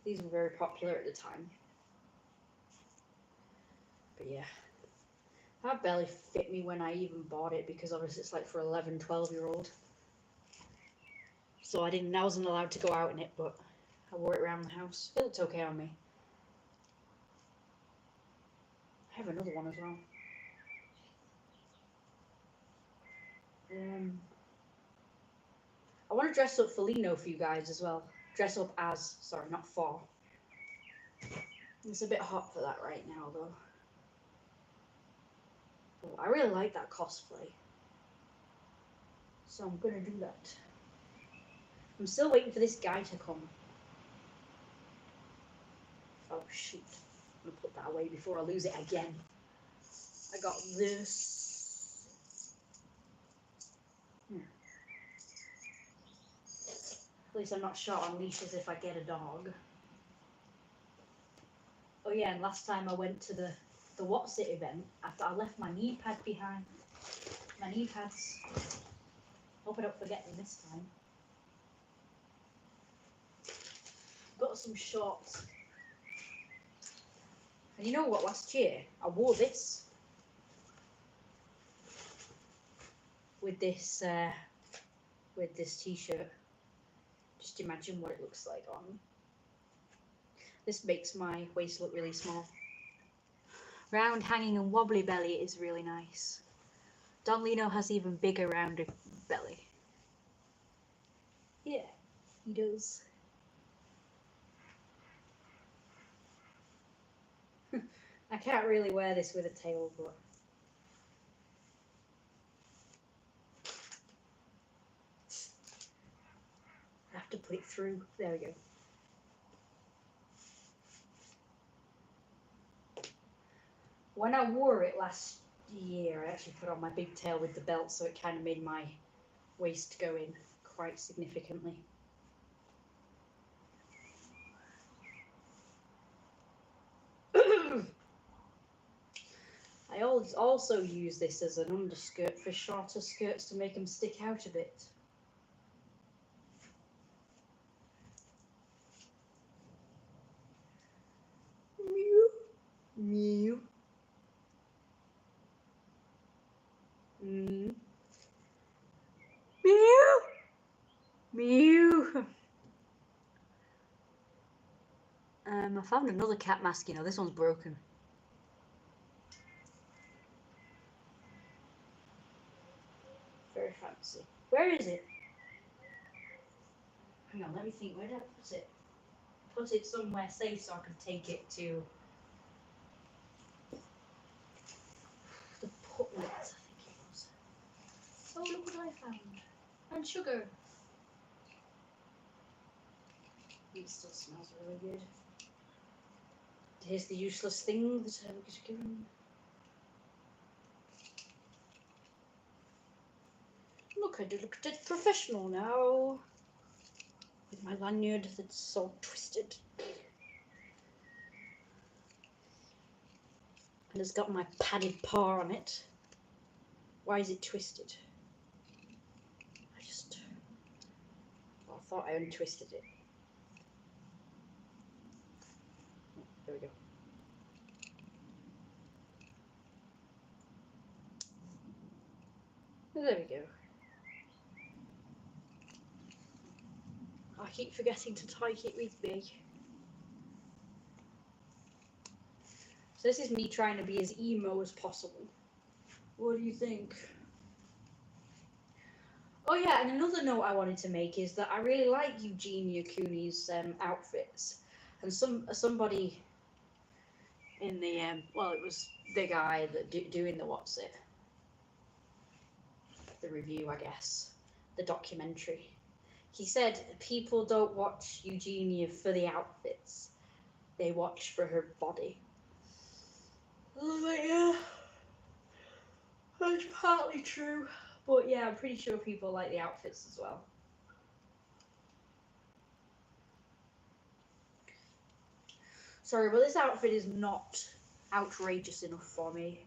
These were very popular at the time. But yeah. That barely fit me when I even bought it because obviously it's like for 11, 12-year-old. So I wasn't allowed to go out in it, but I wore it around the house. It looked okay on me. I have another one as well. I want to dress up for Lino for you guys as well. Dress up as, sorry, not for. It's a bit hot for that right now though. Oh, I really like that cosplay. So I'm gonna do that. I'm still waiting for this guy to come. Oh shoot. I'm gonna put that away before I lose it again. I got this. At least I'm not short on leashes if I get a dog. Oh yeah, and last time I went to the What's It event, I left my knee pad behind. My knee pads. Hope I don't forget them this time. Got some shorts. And you know what, last year I wore this with this t-shirt. Just imagine what it looks like on. This makes my waist look really small. Round, hanging and wobbly belly is really nice. Don Lino has even bigger, rounder belly. Yeah, he does. I can't really wear this with a tail, but I have to put it through. There we go. When I wore it last year, I actually put on my big tail with the belt, so it kind of made my waist go in quite significantly. I also use this as an underskirt for shorter skirts to make them stick out a bit. Mew. Mew. Mew. Mew. Mew. I found another cat mask, you know, this one's broken. Very fancy. Where is it? Hang on, let me think, where did I put it? Put it somewhere safe so I can take it to the putlets, I think it was. Oh, look what I found. And sugar. It still smells really good. Here's the useless thing that I was given. Look, I look dead professional now. With my lanyard that's all twisted. And it's got my padded paw on it. Why is it twisted? I thought I untwisted it. There we go. There we go. I keep forgetting to take it with me. So this is me trying to be as emo as possible. What do you think? Oh yeah, and another note I wanted to make is that I really like Eugene Yakuni's outfits. And somebody in the well, it was the guy that doing the what's it, the review, I guess, the documentary. He said people don't watch Eugenia for the outfits; they watch for her body. I was like, yeah, that's partly true, but yeah, I'm pretty sure people like the outfits as well. Sorry, but this outfit is not outrageous enough for me.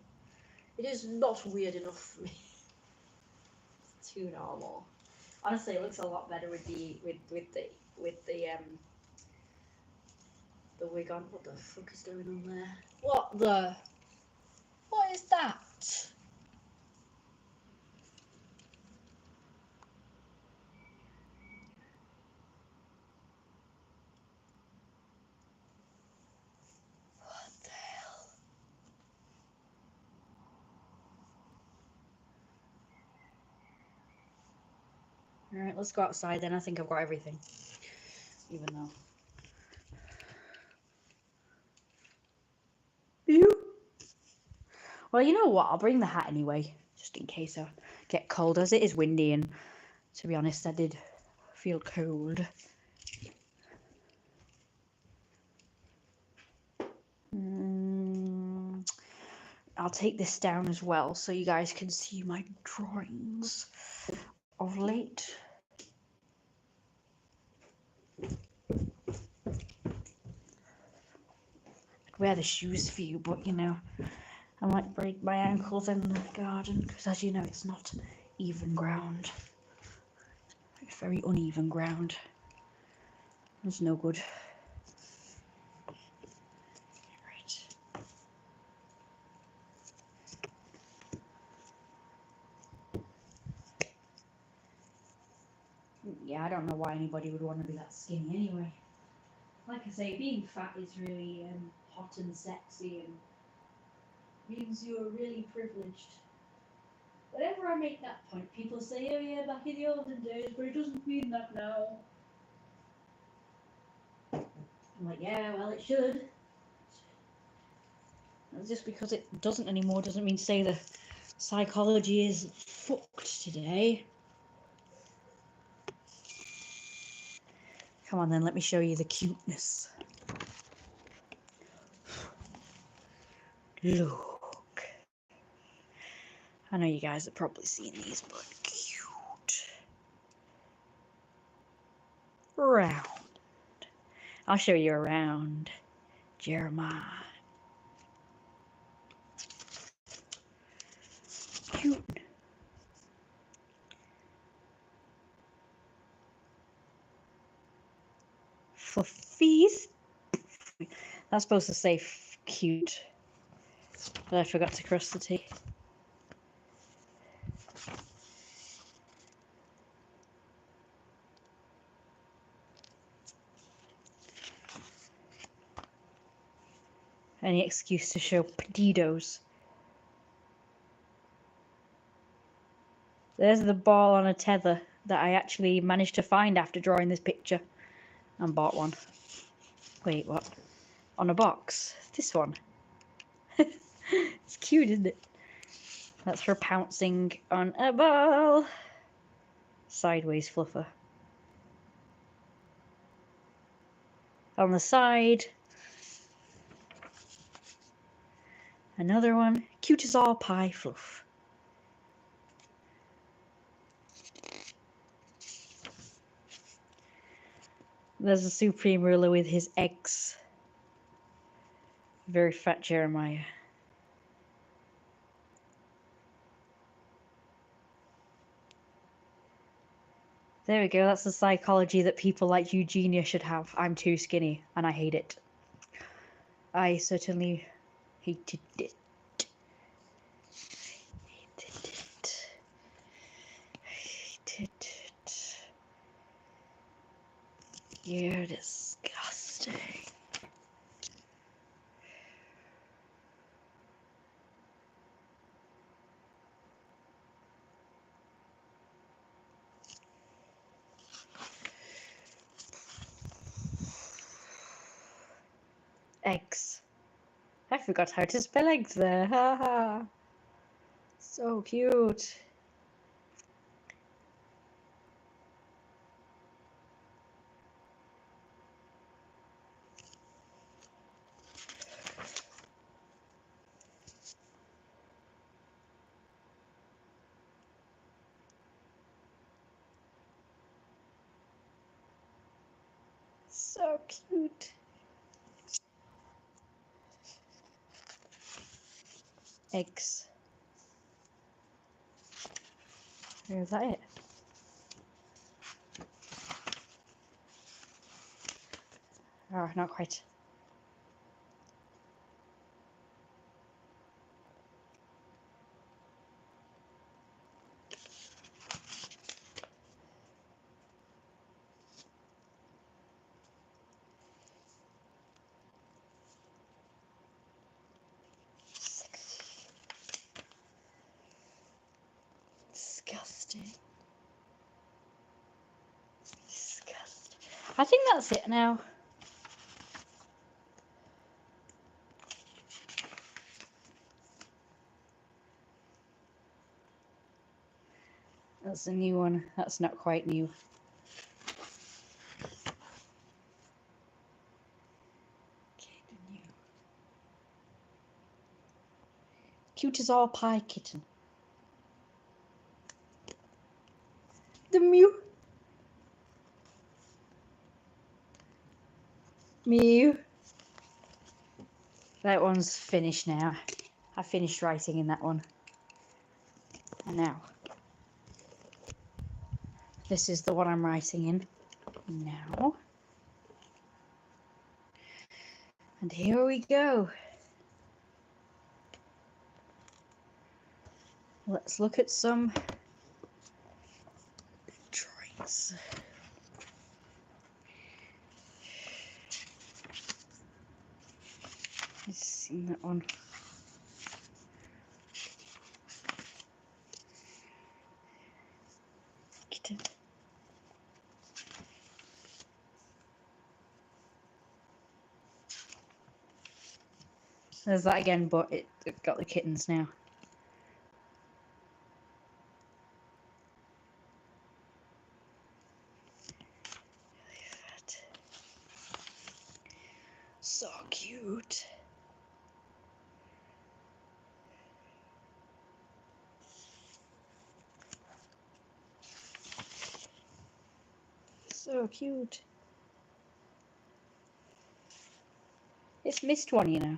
It is not weird enough for me. It's too normal. Honestly, it looks a lot better with the the wig on. What the fuck is going on there? What is that? What the hell? Alright, let's go outside then. I think I've got everything. Even though. You? Well, you know what? I'll bring the hat anyway, just in case I get cold, as it is windy, and to be honest, I did feel cold. I'll take this down as well so you guys can see my drawings of late. I'd wear the shoes for you, but you know, I might break my ankles in the garden because, as you know, it's not even ground. It's very uneven ground. It's no good. Right. Yeah, I don't know why anybody would want to be that skinny anyway. Like I say, being fat is really hot and sexy and means you're really privileged. Whenever I make that point, people say, oh yeah, back in the olden days, but it doesn't mean that now. I'm like, yeah, well, it should. Just because it doesn't anymore doesn't mean to say the psychology is fucked today. Come on then, let me show you the cuteness. Look. I know you guys have probably seen these, but cute. Round. I'll show you around. Jeremiah. Cute. Fluffies. That's supposed to say cute, but I forgot to cross the T. Any excuse to show petitos. There's the ball on a tether that I actually managed to find after drawing this picture and bought one. Wait, what? On a box. This one. It's cute, isn't it? That's for pouncing on a ball. Sideways fluffer. On the side, another one. Cute as all pie fluff. There's the Supreme Ruler with his eggs. Very fat Jeremiah. There we go, that's the psychology that people like Eugenia should have. I'm too skinny, and I hate it. I certainly hated it. Hated it. Hated it. You're disgusting. Eggs. I forgot how to spell eggs there. Haha. So cute. So cute. Eggs. Is that it? Oh, not quite. Disgusting. Disgusting. I think that's it now. That's a new one. That's not quite new. Okay, the new. Cute as all pie kitten. The Mew. Mew. That one's finished now. I finished writing in that one. And now, this is the one I'm writing in now. And here we go. Let's look at some drawings. Let's see that one. Kitten. There's that again, but it got the kittens now. So cute. So cute. It's missed one, you know.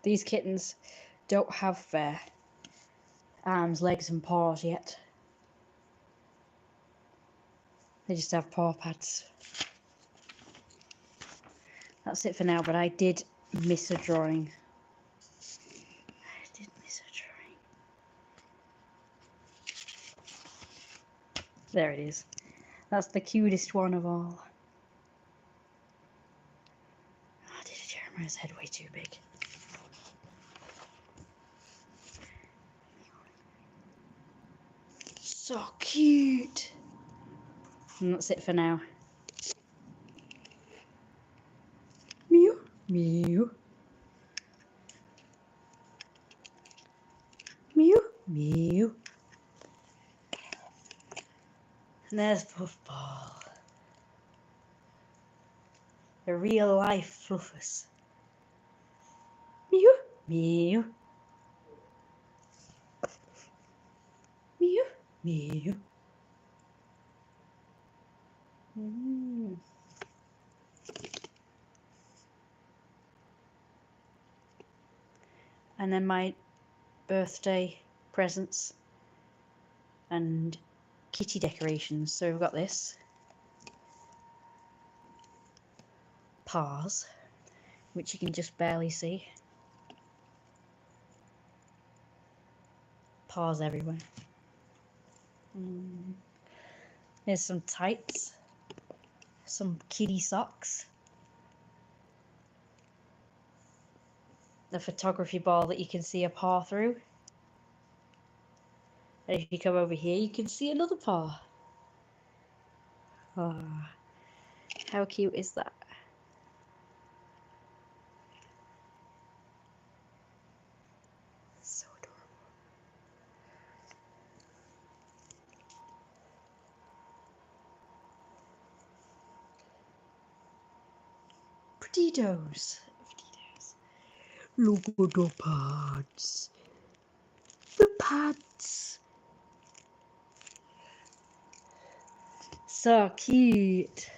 These kittens don't have arms, legs and paws yet. They just have paw pads. That's it for now, but I did miss a drawing. I did miss a drawing. There it is. That's the cutest one of all. Oh, I did Jeremiah's head way too big. So cute. And that's it for now. Mew. Mew. Mew. Mew. And there's Puffball. The real life fluffers. Mew. Mew. Mew. Mew. Mm. And then my birthday presents and kitty decorations. So we've got this. Paws, which you can just barely see. Paws everywhere. There's some tights. Some kitty socks. The photography ball that you can see a paw through. And if you come over here, you can see another paw. Oh, how cute is that? So adorable. Potatoes. Look at the pads. The pads. So cute.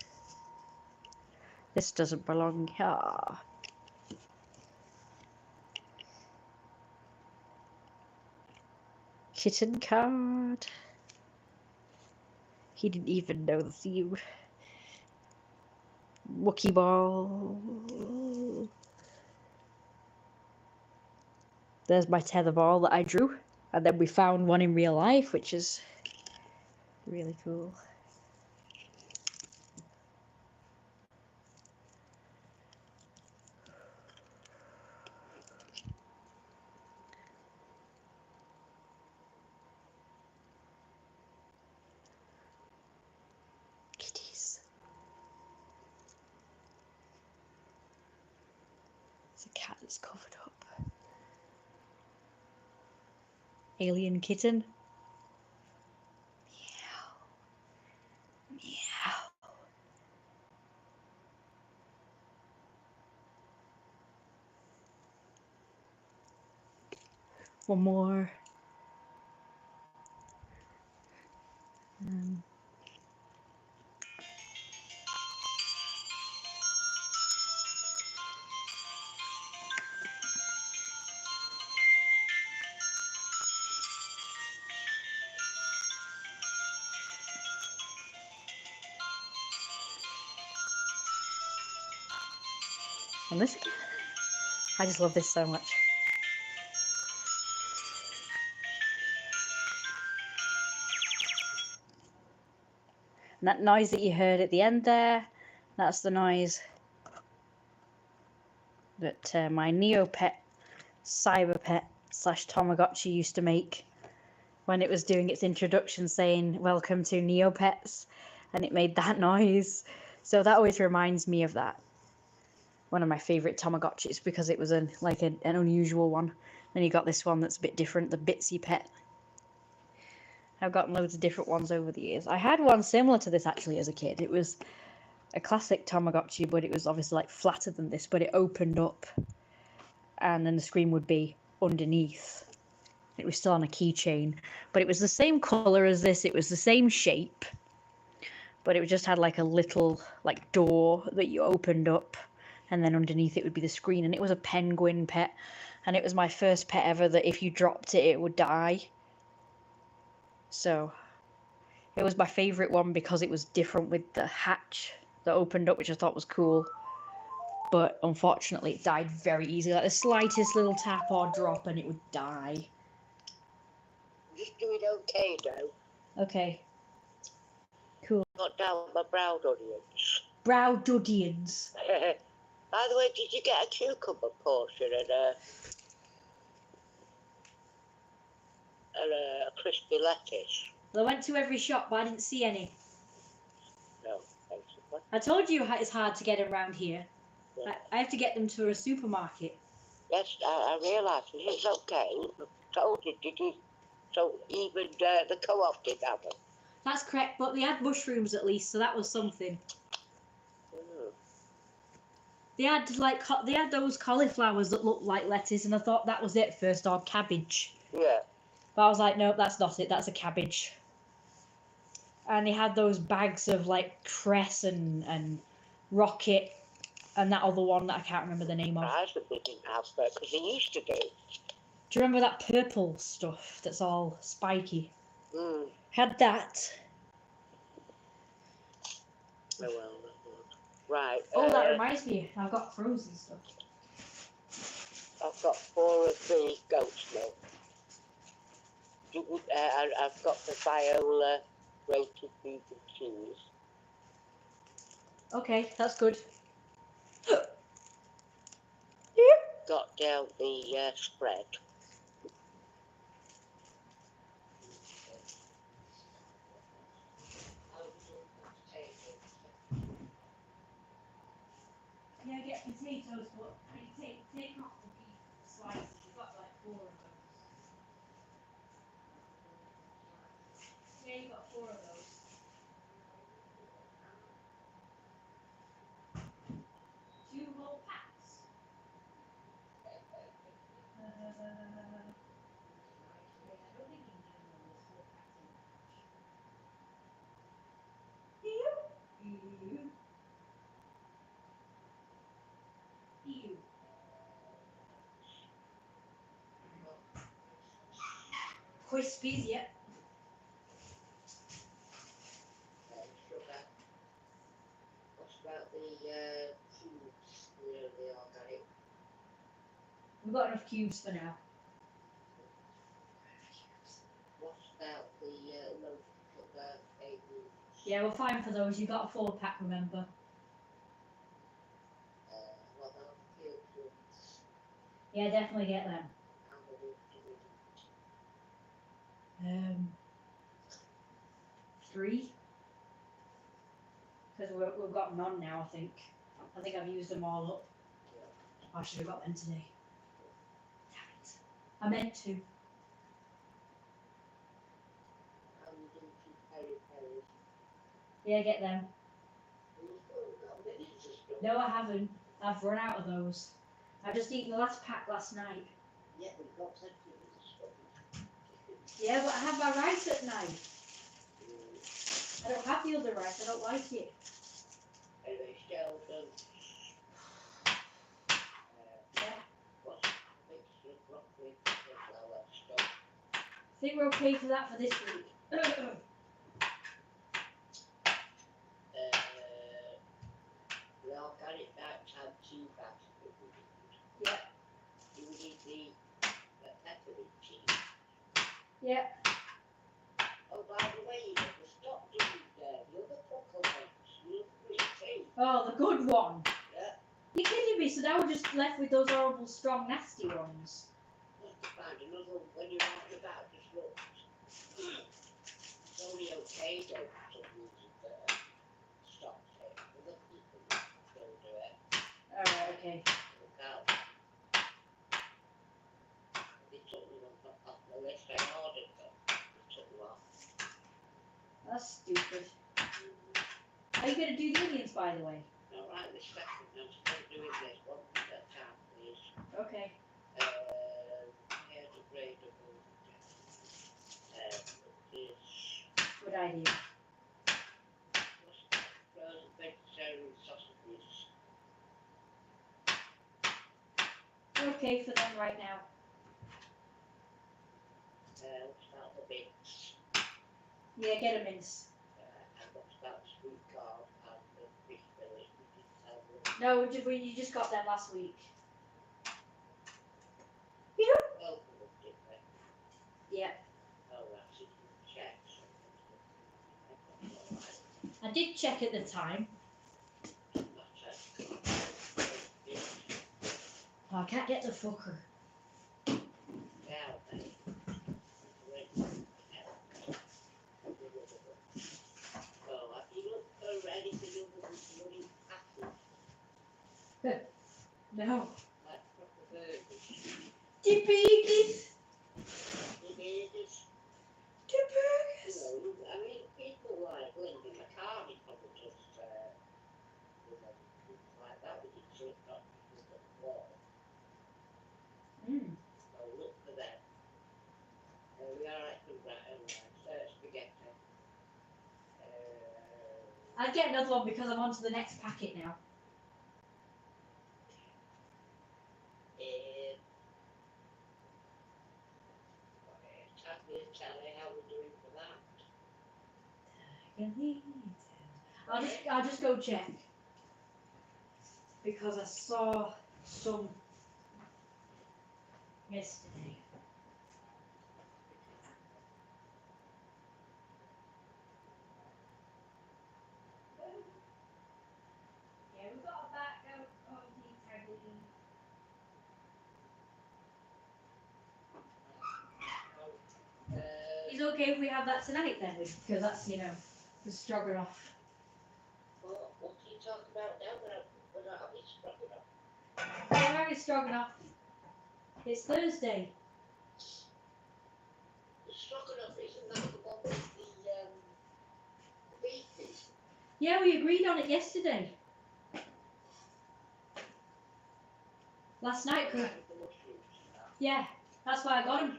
This doesn't belong here. Kitten card. He didn't even know the theme. Wookie ball. There's my tether ball that I drew. And then we found one in real life, which is really cool. Kitties. There's a cat that's covered up. Alien kitten. Meow. Meow. One more. And this again. I just love this so much. And that noise that you heard at the end there, that's the noise that my Neopet Cyberpet / Tamagotchi used to make when it was doing its introduction saying welcome to Neopets, and it made that noise. So that always reminds me of that. One of my favourite Tamagotchis, because it was an unusual one. Then you got this one that's a bit different, the Bitsy Pet. I've gotten loads of different ones over the years. I had one similar to this actually as a kid. It was a classic Tamagotchi, but it was obviously like flatter than this, but it opened up and then the screen would be underneath. It was still on a keychain, but it was the same colour as this. It was the same shape, but it just had like a little like door that you opened up, and then underneath it would be the screen. And it was a penguin pet, and it was my first pet ever that if you dropped it, it would die. So it was my favourite one because it was different with the hatch that opened up, which I thought was cool. But unfortunately, it died very easily. Like the slightest little tap or drop, and it would die.
Just doing okay now.
Okay. Cool.
Got down my brow onions.
Brow Dudians.
By the way, did you get a cucumber portion and a crispy lettuce?
Well, I went to every shop, but I didn't see any.
No, basically.
I told you it's hard to get them around here.
Yeah.
I have to get them to a supermarket.
Yes, I realise it's okay. I told you, did you? So even the co-op did have them.
That's correct, but they had mushrooms at least, so that was something. They had those cauliflowers that looked like lettuce, and I thought that was it first, or cabbage.
Yeah.
But I was like, nope, that's not it. That's a cabbage. And they had those bags of like cress and rocket, and that other one that I can't remember the name of.
I they didn't have that because they used to do.
Do you remember that purple stuff that's all spiky?
Mm.
Had that.
Oh well. Right.
Oh, that reminds me. I've got frozen stuff.
I've got 4 of the goat's milk. I've got the Viola grated beef and cheese.
Okay, that's good.
Got down the spread.
potatoes, but take off the beef slices. You've got like 4 of those. Yeah, you've got 4 of those. 2 whole packs. Yeah, I don't think you need one of those 4 packs in the fridge. Ew. Crispies, yep.
Sugar. What's about the fruits? The organic.
We've got enough cubes for now.
What's about the low sugar baby?
Yeah, we're fine for those. You got a 4 pack, remember?
What about the cubes?
Yeah, definitely get them.
How many do we need?
3. Because we've got none now, I think. I think I've used them all up. I should have got them today. Damn it. I meant to.
How many do you peri-peris?
Yeah, get them.
You've got minutes of stuff.
No, I haven't. I've run out of those. I just eaten the last pack last night.
Yeah, we've got plenty of stuff.
Yeah, but I have my rice at night. I don't have the other rice. I don't like it.
Anyway, Sheldon.
Yeah.
What's mixture, broccoli, all that stuff.
I think we're okay for that for this week.
The organic night have 2 bags of food.
Yeah.
Do we need the peppermint cheese?
Yeah.
Oh, by the way, you never stopped doing the other puckle ones. You look pretty tea.
Oh, the good one.
Yeah.
You're kidding me? So now we're just left with those horrible, strong, nasty ones.
Have to find another one when you're out and about. Just look. It's only okay though for some reason that stops it. Other people don't do it.
Alright, okay.
Look out. They took me off the list. I ordered them. They took them off.
That's stupid. Are you going to do the onions, by the way?
All right, this second. I'm still doing this one at a time, please.
Okay.
Here's a gradable. Is
Good idea.
frozen vegetarian sausages.
Okay for them right now.
What's about the bits?
Yeah, get a mince.
And what's about sweet corn and the fish fillet? We didn't tell them.
No, you just got them last week.
Welcome them, didn't they?
Yeah.
Oh, that's it. You check.
I did check at the time. Oh, I can't get the fucker.
Now then. Oh, have you looked for anything other than bloody apples?
No.
Like proper burgers?
The burgers.
The burgers?
The burgers.
You know, I mean, people like Linda McCartney probably just, things like that with each other, not just at the wall. So look for them. We are actually right, spaghetti.
I'd get another one because I'm on to the next packet now.
Tell me how we're doing for that.
I'll just go check because I saw some yesterday. Yeah, we've got a back of the integrity. Is it okay if we have that tonight then? Because that's, the stroganoff.
What are you talking about now? We're not having stroganoff.
We're having stroganoff. It's Thursday.
The stroganoff isn't that the one with the beef?
Yeah, we agreed on it yesterday. Last night, 'cause- yeah, that's why I got him.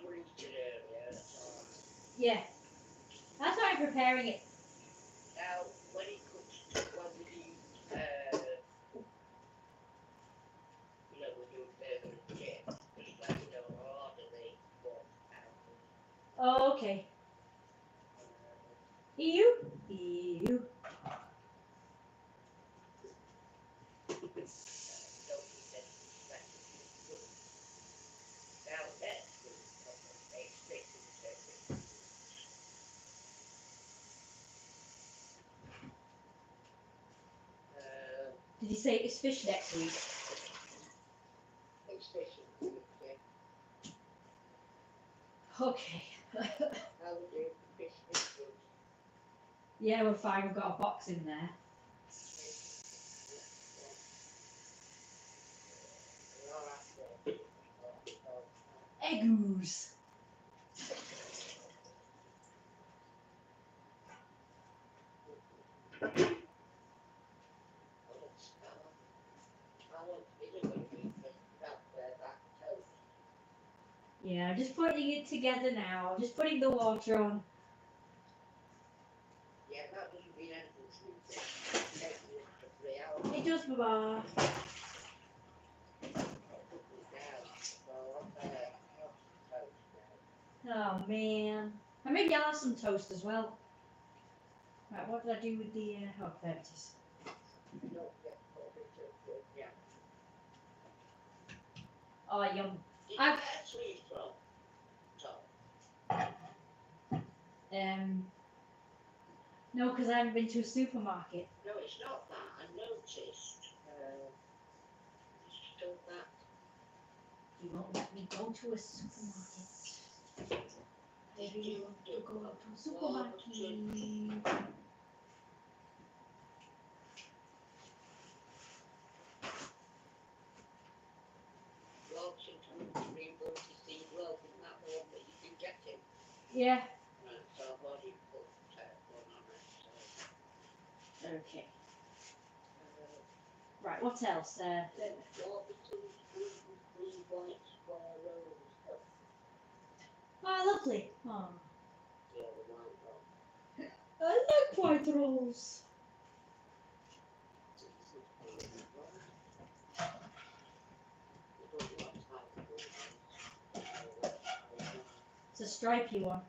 Yeah, that's why I'm preparing it.
Now, when it comes to when we do, when you further the gym, just let me know how hard are they want
Oh, okay. EU? EU.
Now that's the expected
Did you say it's fish next week?
especially
Okay.
how we do fish this good.
Yeah, we're fine. We've got a box in there. Eggoos. Yeah, I'm just putting it together now. I'm just putting the water on.
Yeah, that doesn't mean anything to me.
It does, Baba. Oh man. And maybe I'll have some toast as well. Right, what did I do with the oh, there it is. Oh, yum. I've no, because I haven't been to a supermarket.
No, it's not that. I noticed. It's still that.
You won't let me go to a supermarket. Maybe you want to go to a supermarket. Yeah.
So I've already put one on it.
Okay. Right, what else? Oh, lovely. Oh. I like white rolls. It's a stripy one.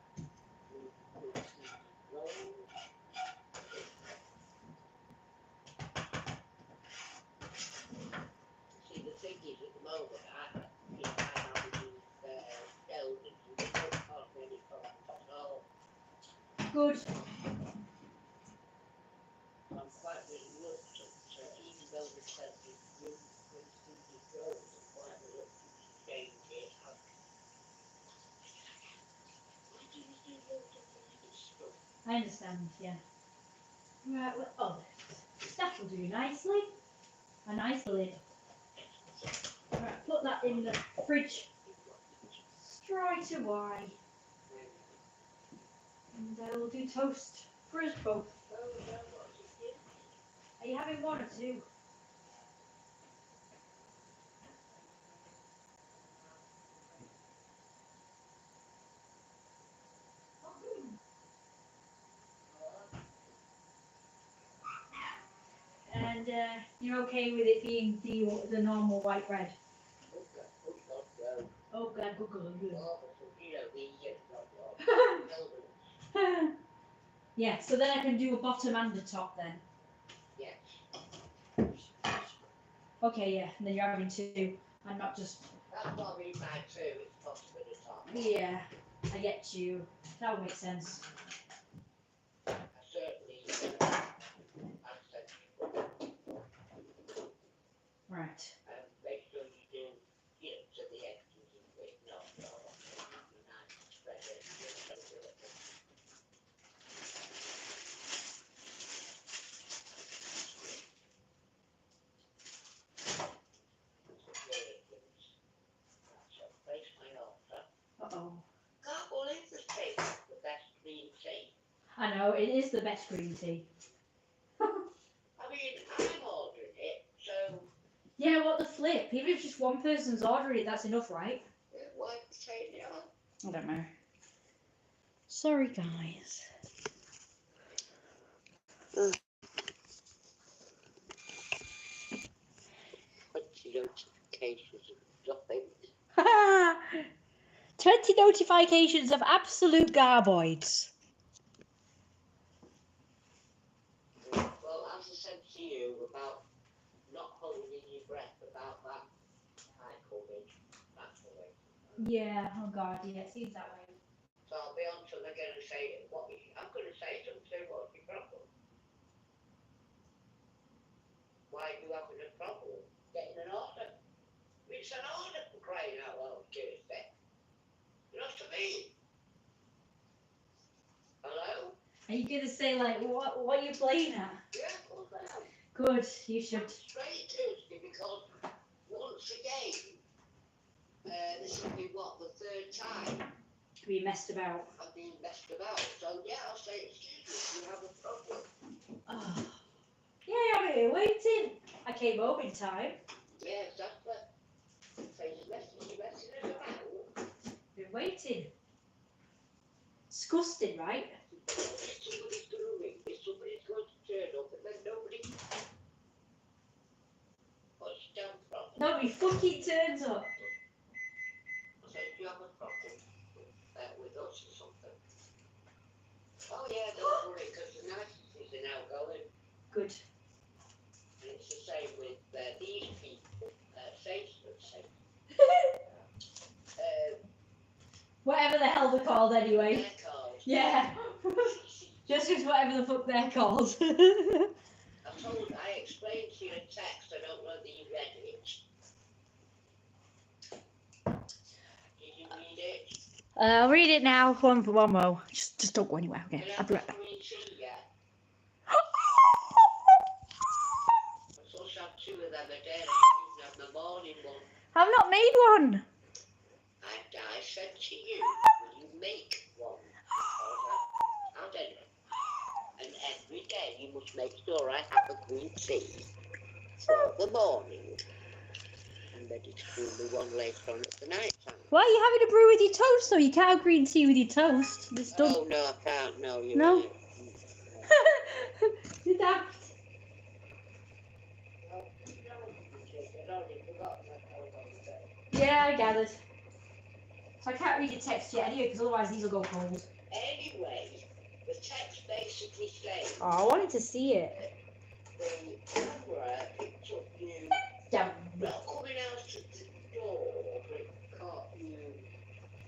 See, the thing is, at the moment, I haven't used elders, and they don't cause me any problems at all.
Good.
I'm quite reluctant to, even though they said the room was to go, I'm quite reluctant to change it. Why do you do loads of weird stuff?
I understand, yeah. Right, well, oh, that will do nicely. A nice lid. Right, put that in the fridge straight away. And I will do toast for us both. Are you having one or two? And you're okay with it being the normal white bread? Oh God, good, good, good. Yeah, so then I can do a bottom and a top then.
Yes.
Okay, yeah, and then you're having two, and not just.
That's what I mean by two, it's possible at the top.
Yeah, I get you. That would make sense.
I certainly accept.
Right.
Make sure you do get to the extras and quick, not nice spread it.
I know, it is the best green tea.
I mean, I'm ordering it, so
Yeah, what the flip? Even if just one person's ordering it, that's enough, right?
why say it on?
I don't know. Sorry, guys.
Notifications of nothing.
20 notifications of absolute garboids.
Well, as I said to you about not holding your breath about that high COVID, that's the way.
Yeah, oh god, yeah, it seems that way.
So I'll be on to they're going to say, I'm going to say something, what's your problem? Why are you having a problem getting an order? It's an order for crying out loud, Tuesday. You know what I mean? Hello?
Are you gonna say like what are you playing at?
Yeah, of course I am.
Good, you should.
I'm straight Tuesday because once again, this will be what, the third time
We messed about.
I've been messed about. So yeah, I'll say excuse me if you have a problem.
Oh. Yeah, I'm here waiting. I came home in time.
Yeah, exactly. So you're messing us about.
Been waiting. Disgusting, right?
Somebody's going to ring me, somebody's going to turn up, and then nobody. What's your damn problem?
Nobody fucking turns up.
I said, do you have a problem with us or something? Oh yeah, don't worry, because the niceties are now going.
Good.
And it's the same with these people, Facebook.
Whatever the hell they're called anyway.
They're called.
Yeah. Just as whatever the fuck they're called.
I explained to you in text, I don't know that you read it. Did you read it?
I'll read it now. One more. Just don't go anywhere. Okay, I'll be right back.
I'm supposed to have 2 of them a day. I have the morning one.
I've not made one.
I said to you, will you make one? I don't know. And every day you must make sure I have a green tea for the morning. And ready to do the one later on at the night time.
Why are you having a brew with your toast though? You can't have green tea with your toast. It's done.
Oh no, I can't. No, you're
No.
right.
You're daft. Yeah, I gathered. So I can't read your text yet anyway, because otherwise these will go cold.
Anyway, the text basically says
Oh, I wanted to see it.
the camera picked up you
Damn.
not coming out of the door, but it caught you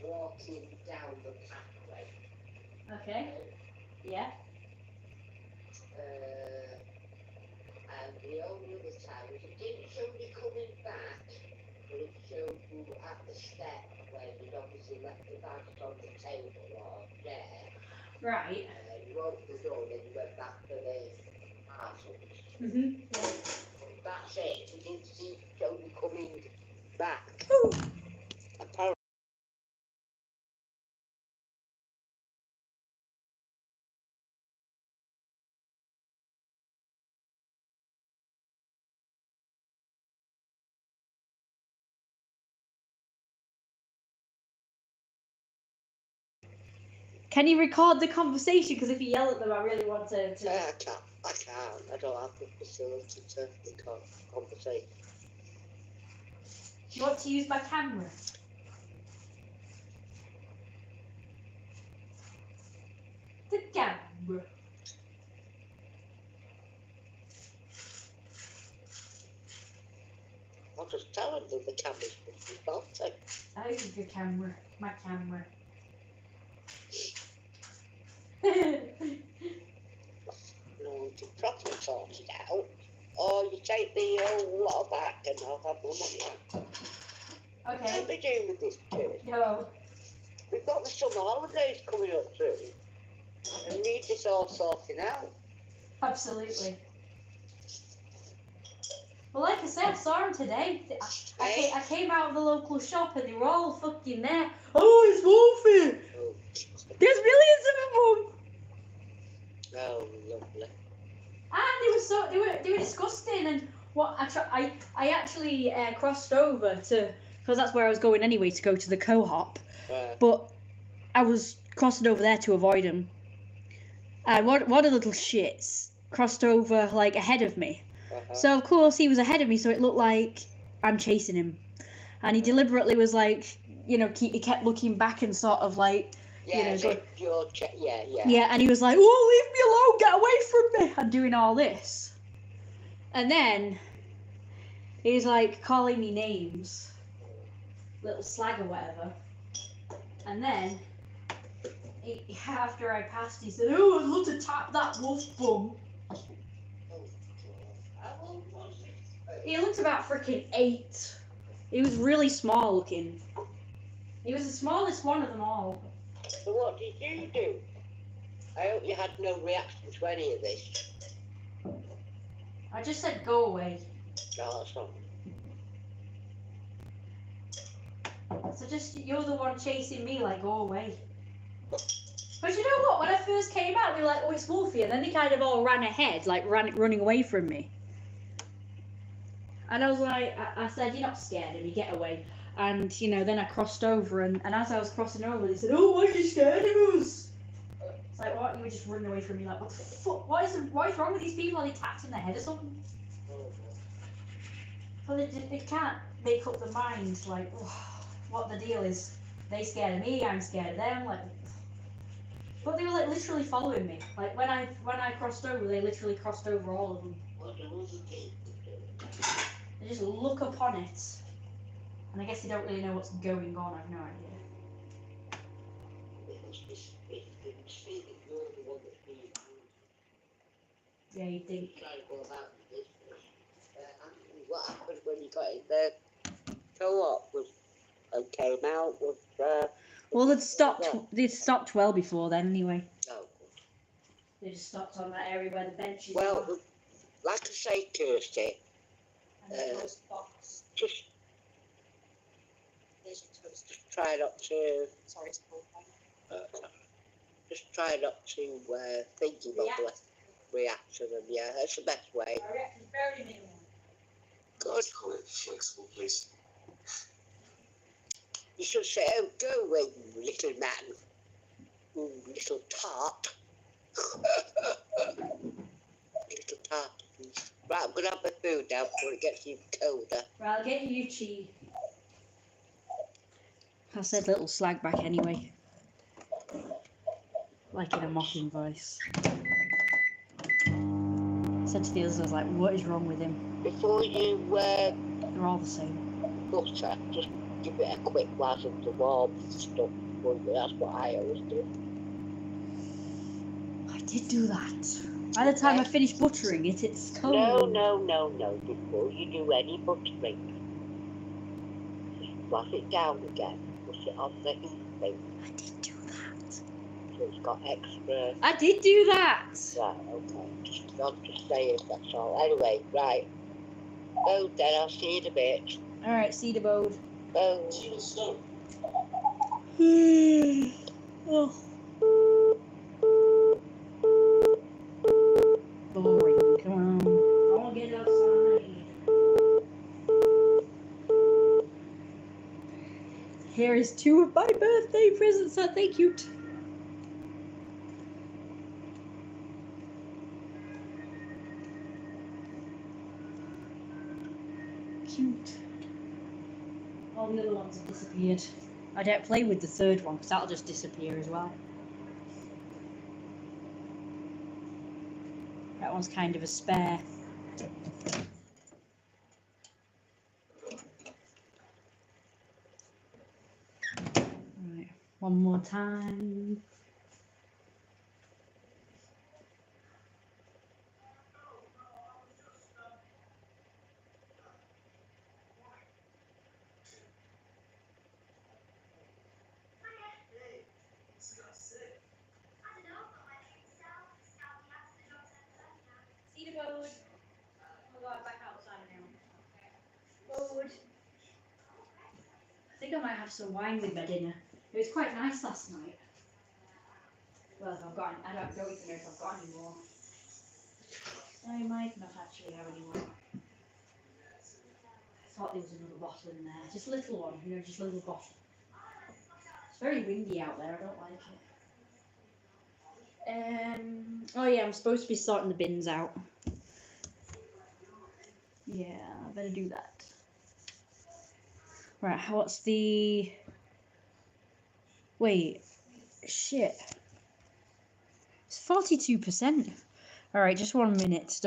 walking down the pathway.
Okay. Yeah.
And the only other time was it didn't show you coming back, but it showed you at the step where you'd obviously left the bags on the table or there.
Right.
You opened the door, then you went back to the parcels.
Mhm.
That's it. We didn't see show you coming back.
Ooh.
Apparently.
Can you record the conversation? Because if you yell at them, I really want to.
I can't. I don't have the facility to record conversation.
You want to use my camera? The camera.
I'll just tell them that the camera's been faulty.
I use your camera. My camera.
No one can properly sort it out. Or you take the whole lot back and I'll have my money out.
Okay.
What are we doing with this kid?
No.
We've got the summer holidays coming up soon. And we need this all sorting out.
Absolutely. Well, like I said, I saw them today. I came out of the local shop and they were all fucking there. Oh, it's Wolfie!
Oh.
There's millions of them!
Oh, lovely.
And they were disgusting. And what I actually crossed over to, because that's where I was going anyway, to go to the co-op. But I was crossing over there to avoid him. And one of the little shits crossed over like ahead of me. So of course he was ahead of me, so it looked like I'm chasing him. And he deliberately was like, he kept looking back and sort of like,
Yeah, yeah.
yeah, and he was like, "Oh, leave me alone, get away from me," and doing all this. And then he was like calling me names, little slag or whatever. And then after I passed, he said, "Oh, I'd love to tap that wolf bum." He looked about freaking 8. He was really small looking. He was the smallest one of them all.
So what did you do? I hope you had no reaction to any of this.
I just said, "Go away."
No, that's not.
So just, you're the one chasing me, like, go away. But you know what? When I first came out, we were like, "Oh, it's Wolfie," and then they kind of all ran ahead, like running away from me. And I was like, I said, "You're not scared of me, get away." And then I crossed over, and as I was crossing over, they said, "Oh, why are you scared of us?" It's like, what? You were just running away from me, like, what the fuck? What is wrong with these people? Are they tapped in the head or something? Well, they can't make up their minds, like, what the deal is. They scared of me, I'm scared of them, like. But they were like literally following me. Like when I crossed over, they literally crossed over all of them. They just look upon it, and I guess they don't really know what's going on. I've no idea. Yeah, you think.
What happened when you got in the co-op and came out was
Well, they'd stopped. They'd stopped well before then, anyway.
Oh,
They just stopped on that area where the benches
well,
are.
like I say, Kirsty, just try not to.
Sorry, it's cold.
Just try not to think about the reaction, and yeah, that's the best way.
My reaction's very minimal.
Good.
Call it flexible, please.
You should say, "Oh, go away, you little man, you little tart." Little tart. Right, I'm gonna have my food now before it gets even colder.
Right, I'll get you cheese. I said little slag back anyway. Like in a mocking voice. I said to the others, I was like, what is wrong with him?
Before you
They're all the same.
butter, just give it a quick glass of the warm stuff. That's what I always do.
I did do that. By the time I finished buttering it, it's cold.
No. Before you do any buttering, just flush it down again. Push it on the heat thing.
I did do that.
So it's got extra.
I did do that.
Right, okay. Not just saying, that's all. Anyway, right. Oh, then I'll see you in a bit.
Alright, see the boat.
Oh.
Oh. Boring. Come on. I'll get outside. Here is 2 of my birthday presents. Aren't they cute? Cute. All the other ones have disappeared. I don't play with the 3rd one because that'll just disappear as well. That one's kind of a spare. Right, one more time. See the boat. We'll go back outside now. Boat. I think I might have some wine with my dinner. It was quite nice last night. Well, if I've got, I don't even know if I've got any more. I might not actually have any more. I thought there was another bottle in there. Just a little one, you know, just a little bottle. It's very windy out there, I don't like it. Oh yeah, I'm supposed to be sorting the bins out. Yeah, I better do that. Right, what's the... Wait, shit. It's 42%. Alright, just 1 minute.